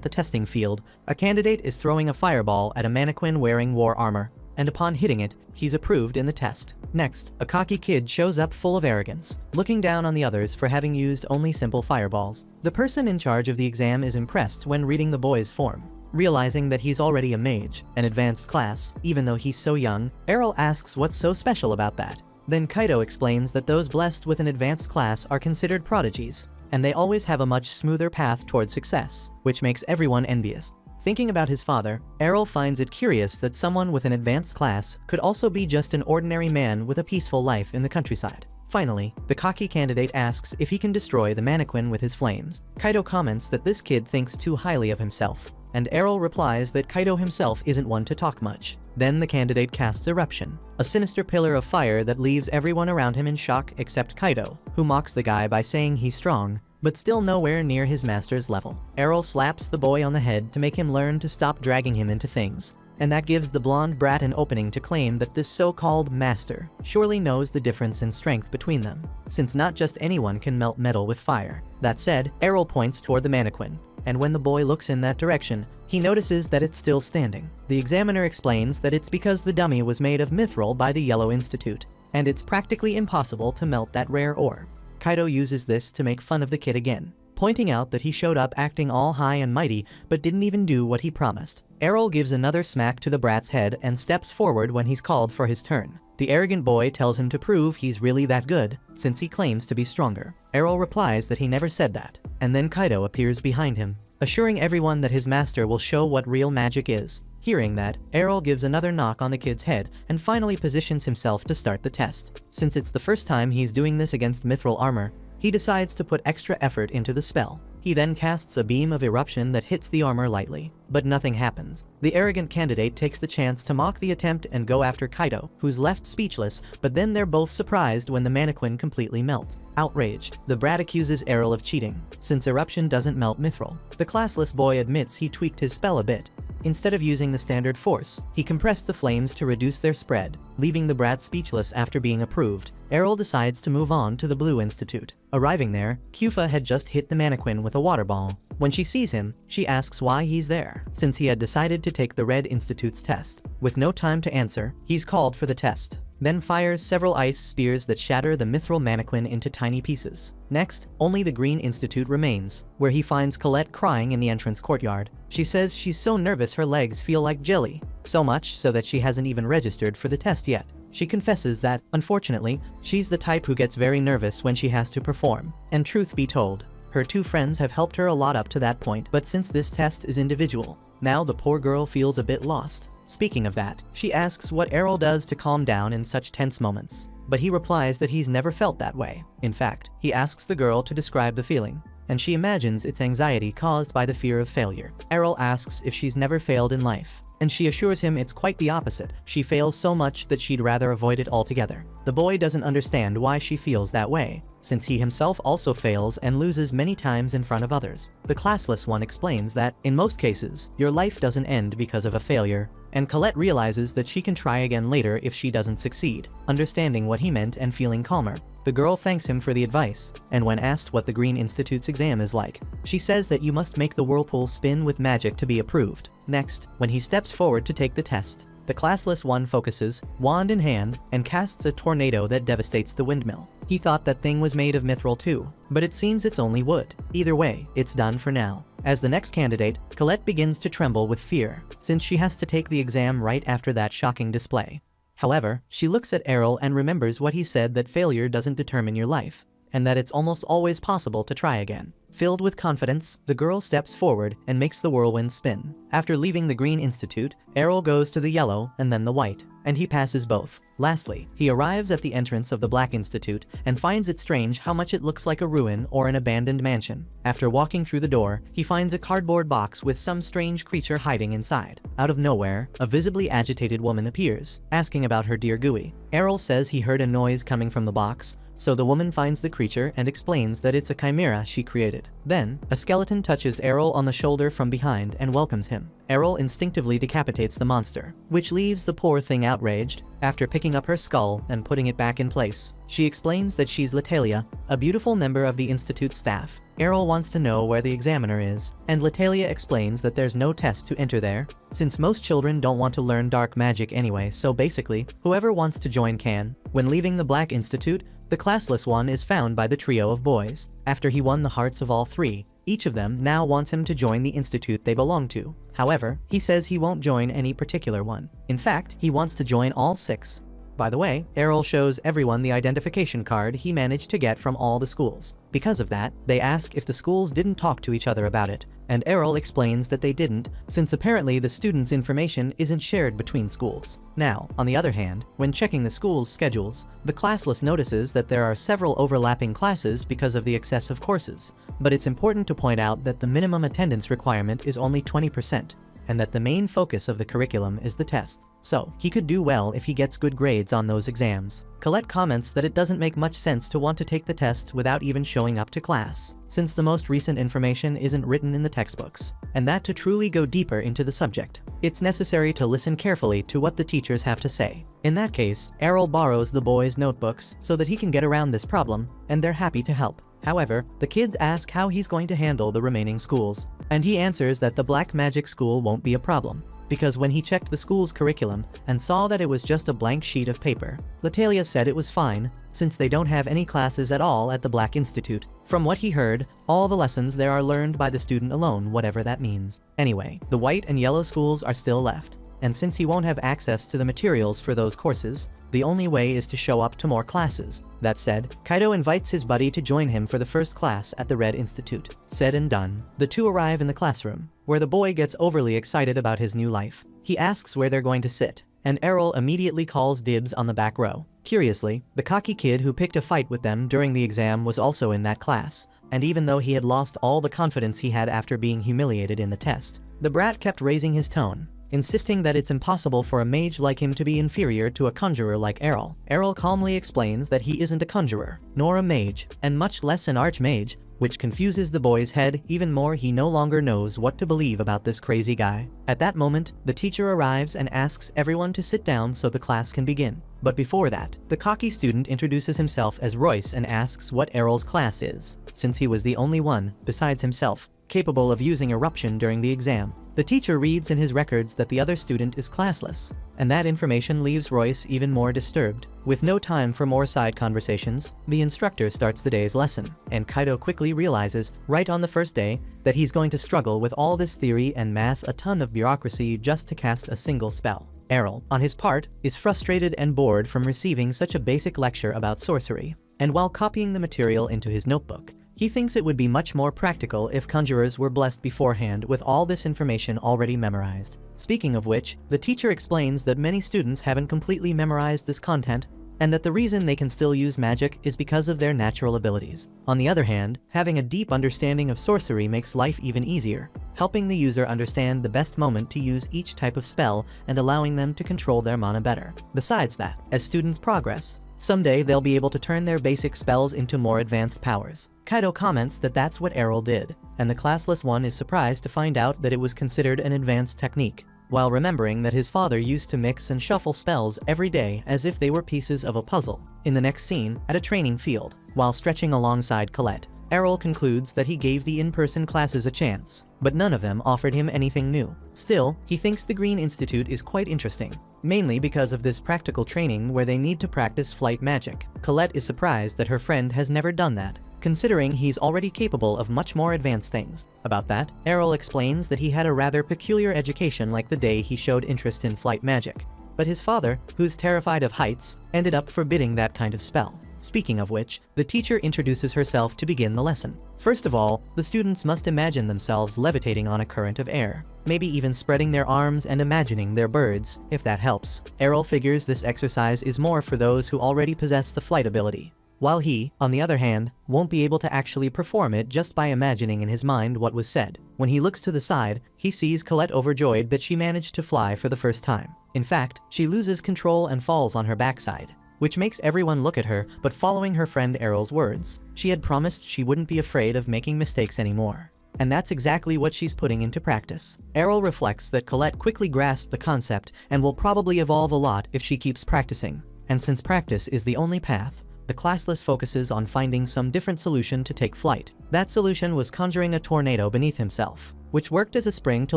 the testing field, a candidate is throwing a fireball at a mannequin wearing war armor, and upon hitting it, he's approved in the test. Next, a cocky kid shows up full of arrogance, looking down on the others for having used only simple fireballs. The person in charge of the exam is impressed when reading the boy's form, Realizing that he's already a mage, an advanced class, even though he's so young, Errol asks what's so special about that. Then Kaido explains that those blessed with an advanced class are considered prodigies, and they always have a much smoother path toward success, which makes everyone envious. Thinking about his father, Errol finds it curious that someone with an advanced class could also be just an ordinary man with a peaceful life in the countryside. Finally, the cocky candidate asks if he can destroy the mannequin with his flames. Kaido comments that this kid thinks too highly of himself, and Errol replies that Kaido himself isn't one to talk much. Then the candidate casts Eruption, a sinister pillar of fire that leaves everyone around him in shock except Kaido, who mocks the guy by saying he's strong, but still nowhere near his master's level. Errol slaps the boy on the head to make him learn to stop dragging him into things, and that gives the blonde brat an opening to claim that this so-called master surely knows the difference in strength between them, since not just anyone can melt metal with fire. That said, Errol points toward the mannequin, and when the boy looks in that direction, he notices that it's still standing. The examiner explains that it's because the dummy was made of mithril by the Yellow Institute, and it's practically impossible to melt that rare ore. Kaido uses this to make fun of the kid again, pointing out that he showed up acting all high and mighty but didn't even do what he promised. Errol gives another smack to the brat's head and steps forward when he's called for his turn. The arrogant boy tells him to prove he's really that good, since he claims to be stronger. Errol replies that he never said that, and then Kaido appears behind him, assuring everyone that his master will show what real magic is. Hearing that, Errol gives another knock on the kid's head and finally positions himself to start the test. Since it's the first time he's doing this against mithril armor, he decides to put extra effort into the spell. He then casts a beam of eruption that hits the armor lightly, but nothing happens. The arrogant candidate takes the chance to mock the attempt and go after Kaido, who's left speechless, but then they're both surprised when the mannequin completely melts. Outraged, the brat accuses Errol of cheating, since eruption doesn't melt mithril. The classless boy admits he tweaked his spell a bit. Instead of using the standard force, he compressed the flames to reduce their spread, leaving the brat speechless after being approved. Errol decides to move on to the Blue Institute. Arriving there, Kyufa had just hit the mannequin with a water ball. When she sees him, she asks why he's there, since he had decided to take the Red Institute's test. With no time to answer, he's called for the test, then fires several ice spears that shatter the mithril mannequin into tiny pieces. Next, only the Green Institute remains, where he finds Colette crying in the entrance courtyard. She says she's so nervous her legs feel like jelly, so much so that she hasn't even registered for the test yet. She confesses that, unfortunately, she's the type who gets very nervous when she has to perform. And truth be told, her two friends have helped her a lot up to that point, but since this test is individual, now the poor girl feels a bit lost. Speaking of that, she asks what Errol does to calm down in such tense moments, but he replies that he's never felt that way. In fact, he asks the girl to describe the feeling, and she imagines it's anxiety caused by the fear of failure. Errol asks if she's never failed in life, and she assures him it's quite the opposite. She fails so much that she'd rather avoid it altogether. The boy doesn't understand why she feels that way, since he himself also fails and loses many times in front of others. The classless one explains that, in most cases, your life doesn't end because of a failure, and Colette realizes that she can try again later if she doesn't succeed. Understanding what he meant and feeling calmer, the girl thanks him for the advice, and when asked what the Green Institute's exam is like, she says that you must make the whirlpool spin with magic to be approved. Next, when he steps forward to take the test, the classless one focuses, wand in hand, and casts a tornado that devastates the windmill. He thought that thing was made of mithril too, but it seems it's only wood. Either way, it's done for now. As the next candidate, Colette begins to tremble with fear, since she has to take the exam right after that shocking display. However, she looks at Errol and remembers what he said, that failure doesn't determine your life, and that it's almost always possible to try again. Filled with confidence, the girl steps forward and makes the whirlwind spin. After leaving the Green Institute, Errol goes to the yellow and then the white, and he passes both. Lastly, he arrives at the entrance of the Black Institute and finds it strange how much it looks like a ruin or an abandoned mansion. After walking through the door, he finds a cardboard box with some strange creature hiding inside. Out of nowhere, a visibly agitated woman appears, asking about her dear Gui. Errol says he heard a noise coming from the box, so the woman finds the creature and explains that it's a chimera she created. Then, a skeleton touches Errol on the shoulder from behind and welcomes him. Errol instinctively decapitates the monster, which leaves the poor thing outraged. After picking up her skull and putting it back in place, she explains that she's Latalia, a beautiful member of the Institute's staff. Errol wants to know where the examiner is, and Latalia explains that there's no test to enter there, since most children don't want to learn dark magic anyway, so basically, whoever wants to join can. When leaving the Black Institute, the classless one is found by the trio of boys. After he won the hearts of all three, Each of them now wants him to join the institute they belong to. However, he says he won't join any particular one. In fact, he wants to join all 6. By the way, Errol shows everyone the identification card he managed to get from all the schools. Because of that, they ask if the schools didn't talk to each other about it, and Errol explains that they didn't, since apparently the students' information isn't shared between schools. Now, on the other hand, when checking the school's schedules, the classless notices that there are several overlapping classes because of the excess of courses, but it's important to point out that the minimum attendance requirement is only 20%. And that the main focus of the curriculum is the tests, so he could do well if he gets good grades on those exams. Colette comments that it doesn't make much sense to want to take the test without even showing up to class, since the most recent information isn't written in the textbooks, and that to truly go deeper into the subject, it's necessary to listen carefully to what the teachers have to say. In that case, Errol borrows the boys' notebooks so that he can get around this problem, and they're happy to help. However, the kids ask how he's going to handle the remaining schools, and he answers that the black magic school won't be a problem, because when he checked the school's curriculum and saw that it was just a blank sheet of paper, Latalia said it was fine, since they don't have any classes at all at the Black Institute. From what he heard, all the lessons there are learned by the student alone, whatever that means. Anyway, the white and yellow schools are still left, and since he won't have access to the materials for those courses, the only way is to show up to more classes. That said, Kaido invites his buddy to join him for the first class at the Red Institute. Said and done. The two arrive in the classroom, where the boy gets overly excited about his new life. He asks where they're going to sit, and Errol immediately calls dibs on the back row. Curiously, the cocky kid who picked a fight with them during the exam was also in that class, and even though he had lost all the confidence he had after being humiliated in the test, the brat kept raising his tone, insisting that it's impossible for a mage like him to be inferior to a conjurer like Errol. Errol calmly explains that he isn't a conjurer, nor a mage, and much less an archmage, which confuses the boy's head even more. He no longer knows what to believe about this crazy guy. At that moment, the teacher arrives and asks everyone to sit down so the class can begin. But before that, the cocky student introduces himself as Royce and asks what Errol's class is, since he was the only one, besides himself, capable of using eruption during the exam. The teacher reads in his records that the other student is classless, and that information leaves Royce even more disturbed. With no time for more side conversations, the instructor starts the day's lesson, and Kaido quickly realizes, right on the first day, that he's going to struggle with all this theory and math, a ton of bureaucracy just to cast a single spell. Errol, on his part, is frustrated and bored from receiving such a basic lecture about sorcery, and while copying the material into his notebook, he thinks it would be much more practical if conjurers were blessed beforehand with all this information already memorized. Speaking of which, the teacher explains that many students haven't completely memorized this content, and that the reason they can still use magic is because of their natural abilities. On the other hand, having a deep understanding of sorcery makes life even easier, helping the user understand the best moment to use each type of spell and allowing them to control their mana better. Besides that, as students progress, someday they'll be able to turn their basic spells into more advanced powers. Kaido comments that that's what Errol did, and the classless one is surprised to find out that it was considered an advanced technique, while remembering that his father used to mix and shuffle spells every day as if they were pieces of a puzzle. In the next scene, at a training field, while stretching alongside Colette, Errol concludes that he gave the in-person classes a chance, but none of them offered him anything new. Still, he thinks the Green Institute is quite interesting, mainly because of this practical training where they need to practice flight magic. Colette is surprised that her friend has never done that, considering he's already capable of much more advanced things. About that, Errol explains that he had a rather peculiar education like the day he showed interest in flight magic, but his father, who's terrified of heights, ended up forbidding that kind of spell. Speaking of which, the teacher introduces herself to begin the lesson. First of all, the students must imagine themselves levitating on a current of air, maybe even spreading their arms and imagining they're birds, if that helps. Errol figures this exercise is more for those who already possess the flight ability, while he, on the other hand, won't be able to actually perform it just by imagining in his mind what was said. When he looks to the side, he sees Colette overjoyed that she managed to fly for the first time. In fact, she loses control and falls on her backside, which makes everyone look at her, but following her friend Errol's words, she had promised she wouldn't be afraid of making mistakes anymore. And that's exactly what she's putting into practice. Errol reflects that Colette quickly grasped the concept and will probably evolve a lot if she keeps practicing. And since practice is the only path, the classless focuses on finding some different solution to take flight. That solution was conjuring a tornado beneath himself, which worked as a spring to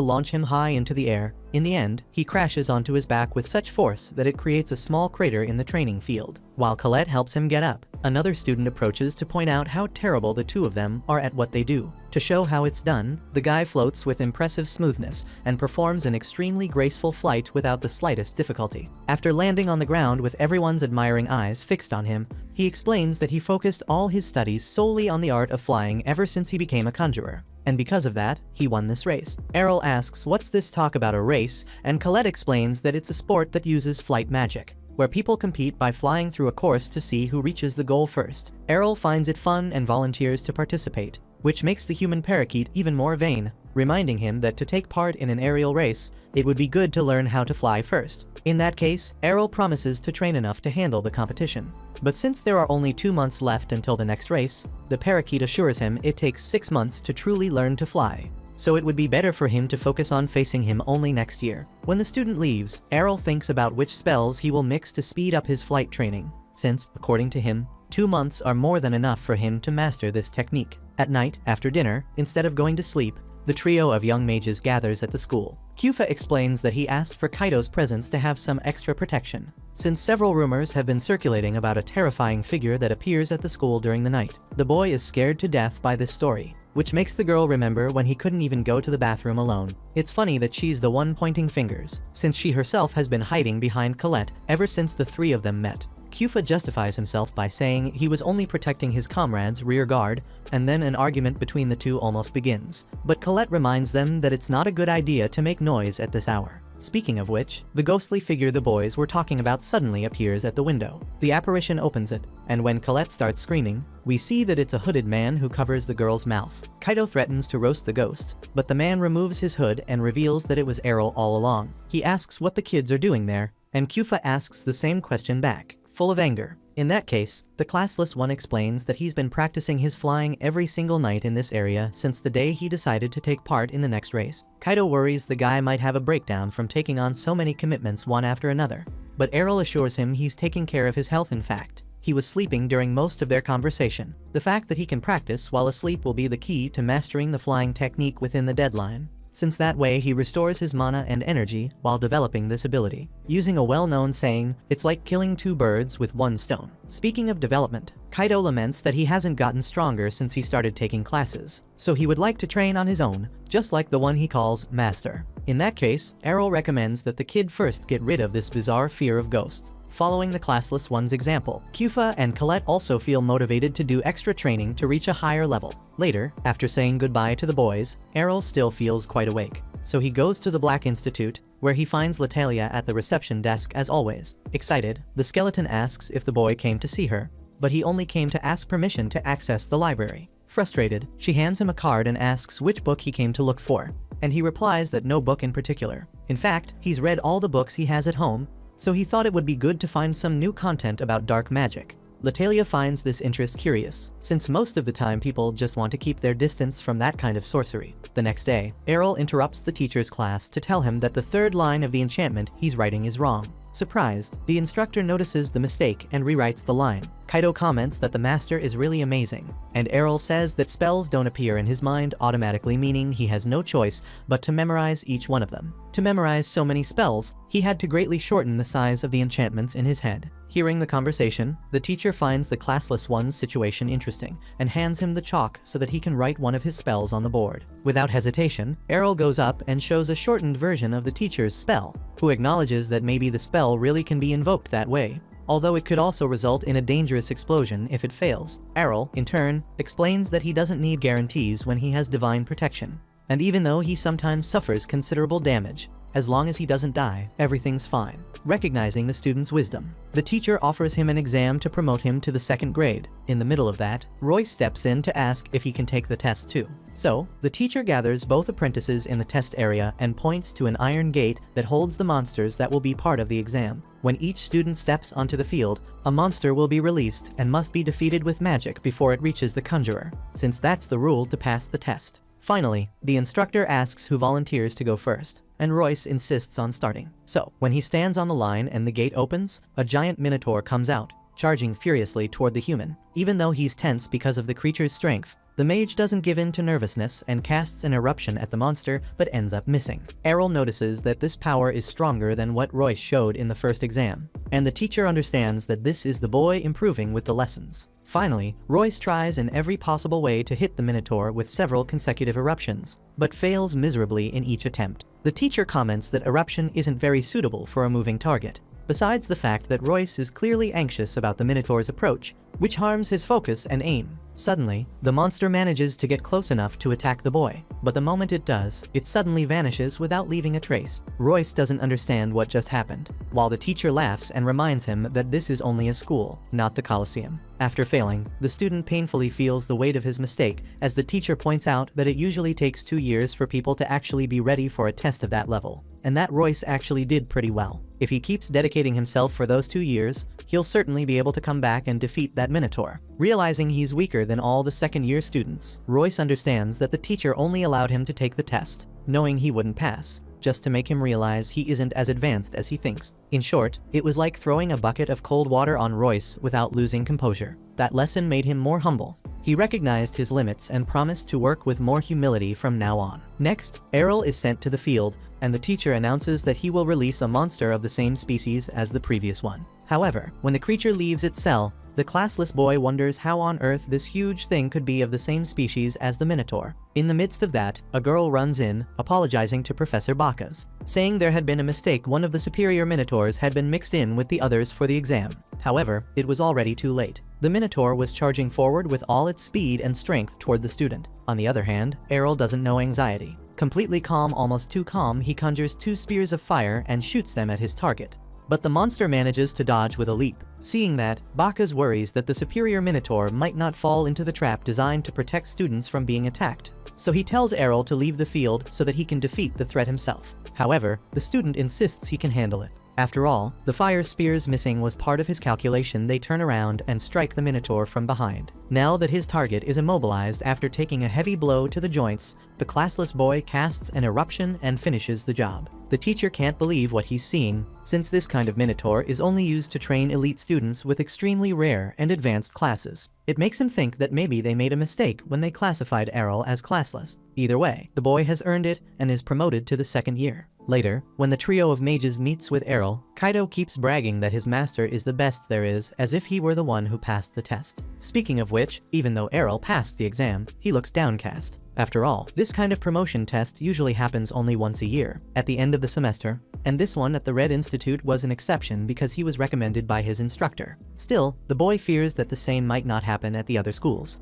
launch him high into the air. In the end, he crashes onto his back with such force that it creates a small crater in the training field. While Colette helps him get up, Another student approaches to point out how terrible the two of them are at what they do. To show how it's done, the guy floats with impressive smoothness and performs an extremely graceful flight without the slightest difficulty. After landing on the ground with everyone's admiring eyes fixed on him, he explains that he focused all his studies solely on the art of flying ever since he became a conjurer. And because of that, he won this race. Errol asks what's this talk about a race, and Colette explains that it's a sport that uses flight magic, where people compete by flying through a course to see who reaches the goal first. Errol finds it fun and volunteers to participate, which makes the human parakeet even more vain, reminding him that to take part in an aerial race, it would be good to learn how to fly first. In that case, Errol promises to train enough to handle the competition. But since there are only 2 months left until the next race, the parakeet assures him it takes 6 months to truly learn to fly, so it would be better for him to focus on facing him only next year. When the student leaves, Errol thinks about which spells he will mix to speed up his flight training, since, according to him, 2 months are more than enough for him to master this technique. At night, after dinner, instead of going to sleep, the trio of young mages gathers at the school. Kyufa explains that he asked for Kaido's presence to have some extra protection, since several rumors have been circulating about a terrifying figure that appears at the school during the night. The boy is scared to death by this story, which makes the girl remember when he couldn't even go to the bathroom alone. It's funny that she's the one pointing fingers, since she herself has been hiding behind Colette ever since the three of them met. Kyufa justifies himself by saying he was only protecting his comrade's rear guard, and then an argument between the two almost begins. But Colette reminds them that it's not a good idea to make noise at this hour. Speaking of which, the ghostly figure the boys were talking about suddenly appears at the window. The apparition opens it, and when Colette starts screaming, we see that it's a hooded man who covers the girl's mouth. Kaido threatens to roast the ghost, but the man removes his hood and reveals that it was Errol all along. He asks what the kids are doing there, and Kyufa asks the same question back, full of anger. In that case, the classless one explains that he's been practicing his flying every single night in this area since the day he decided to take part in the next race. Kaido worries the guy might have a breakdown from taking on so many commitments one after another, but Errol assures him he's taking care of his health. In fact, he was sleeping during most of their conversation. The fact that he can practice while asleep will be the key to mastering the flying technique within the deadline, since that way he restores his mana and energy while developing this ability. Using a well-known saying, it's like killing 2 birds with 1 stone. Speaking of development, Kaido laments that he hasn't gotten stronger since he started taking classes, so he would like to train on his own, just like the one he calls Master. In that case, Errol recommends that the kid first get rid of this bizarre fear of ghosts. Following the classless one's example, Kyufa and Colette also feel motivated to do extra training to reach a higher level. Later, after saying goodbye to the boys, Errol still feels quite awake, so he goes to the Black Institute, where he finds Latalia at the reception desk as always. Excited, the skeleton asks if the boy came to see her, but he only came to ask permission to access the library. Frustrated, she hands him a card and asks which book he came to look for, and he replies that no book in particular. In fact, he's read all the books he has at home, so he thought it would be good to find some new content about dark magic. Latalia finds this interest curious, since most of the time people just want to keep their distance from that kind of sorcery. The next day, Errol interrupts the teacher's class to tell him that the 3rd line of the enchantment he's writing is wrong. Surprised, the instructor notices the mistake and rewrites the line. Kaido comments that the master is really amazing, and Errol says that spells don't appear in his mind automatically, meaning he has no choice but to memorize each one of them. To memorize so many spells, he had to greatly shorten the size of the enchantments in his head. Hearing the conversation, the teacher finds the classless one's situation interesting and hands him the chalk so that he can write one of his spells on the board. Without hesitation, Errol goes up and shows a shortened version of the teacher's spell, who acknowledges that maybe the spell really can be invoked that way, although it could also result in a dangerous explosion if it fails. Errol, in turn, explains that he doesn't need guarantees when he has divine protection, and even though he sometimes suffers considerable damage, as long as he doesn't die, everything's fine. Recognizing the student's wisdom, the teacher offers him an exam to promote him to the 2nd grade. In the middle of that, Royce steps in to ask if he can take the test too. So, the teacher gathers both apprentices in the test area and points to an iron gate that holds the monsters that will be part of the exam. When each student steps onto the field, a monster will be released and must be defeated with magic before it reaches the conjurer, since that's the rule to pass the test. Finally, the instructor asks who volunteers to go first, and Royce insists on starting. So, when he stands on the line and the gate opens, a giant minotaur comes out, charging furiously toward the human. Even though he's tense because of the creature's strength, the mage doesn't give in to nervousness and casts an eruption at the monster, but ends up missing. Errol notices that this power is stronger than what Royce showed in the first exam, and the teacher understands that this is the boy improving with the lessons. Finally, Royce tries in every possible way to hit the Minotaur with several consecutive eruptions, but fails miserably in each attempt. The teacher comments that eruption isn't very suitable for a moving target, besides the fact that Royce is clearly anxious about the Minotaur's approach, which harms his focus and aim. Suddenly, the monster manages to get close enough to attack the boy, but the moment it does, it suddenly vanishes without leaving a trace. Royce doesn't understand what just happened, while the teacher laughs and reminds him that this is only a school, not the Colosseum. After failing, the student painfully feels the weight of his mistake as the teacher points out that it usually takes 2 years for people to actually be ready for a test of that level, and that Royce actually did pretty well. If he keeps dedicating himself for those 2 years, he'll certainly be able to come back and defeat that Minotaur. Realizing he's weaker than all the second-year students, Royce understands that the teacher only allowed him to take the test, knowing he wouldn't pass, just to make him realize he isn't as advanced as he thinks. In short, it was like throwing a bucket of cold water on Royce without losing composure. That lesson made him more humble. He recognized his limits and promised to work with more humility from now on. Next, Errol is sent to the field, and the teacher announces that he will release a monster of the same species as the previous one. However, when the creature leaves its cell, the classless boy wonders how on earth this huge thing could be of the same species as the Minotaur. In the midst of that, a girl runs in, apologizing to Professor Bacchus, saying there had been a mistake. One of the superior Minotaurs had been mixed in with the others for the exam. However, it was already too late. The Minotaur was charging forward with all its speed and strength toward the student. On the other hand, Errol doesn't know anxiety. Completely calm, almost too calm, he conjures 2 spears of fire and shoots them at his target. But the monster manages to dodge with a leap. Seeing that, Bacchus worries that the superior Minotaur might not fall into the trap designed to protect students from being attacked. So he tells Errol to leave the field so that he can defeat the threat himself. However, the student insists he can handle it. After all, the fire spears missing was part of his calculation. They turn around and strike the Minotaur from behind. Now that his target is immobilized after taking a heavy blow to the joints, the classless boy casts an eruption and finishes the job. The teacher can't believe what he's seeing, since this kind of Minotaur is only used to train elite students with extremely rare and advanced classes. It makes him think that maybe they made a mistake when they classified Errol as classless. Either way, the boy has earned it and is promoted to the 2nd year. Later, when the trio of mages meets with Errol, Kaido keeps bragging that his master is the best there is, as if he were the one who passed the test. Speaking of which, even though Errol passed the exam, he looks downcast. After all, this kind of promotion test usually happens only once a year, at the end of the semester, and this one at the Red Institute was an exception because he was recommended by his instructor. Still, the boy fears that the same might not happen at the other schools.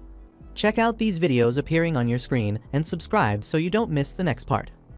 Check out these videos appearing on your screen and subscribe so you don't miss the next part.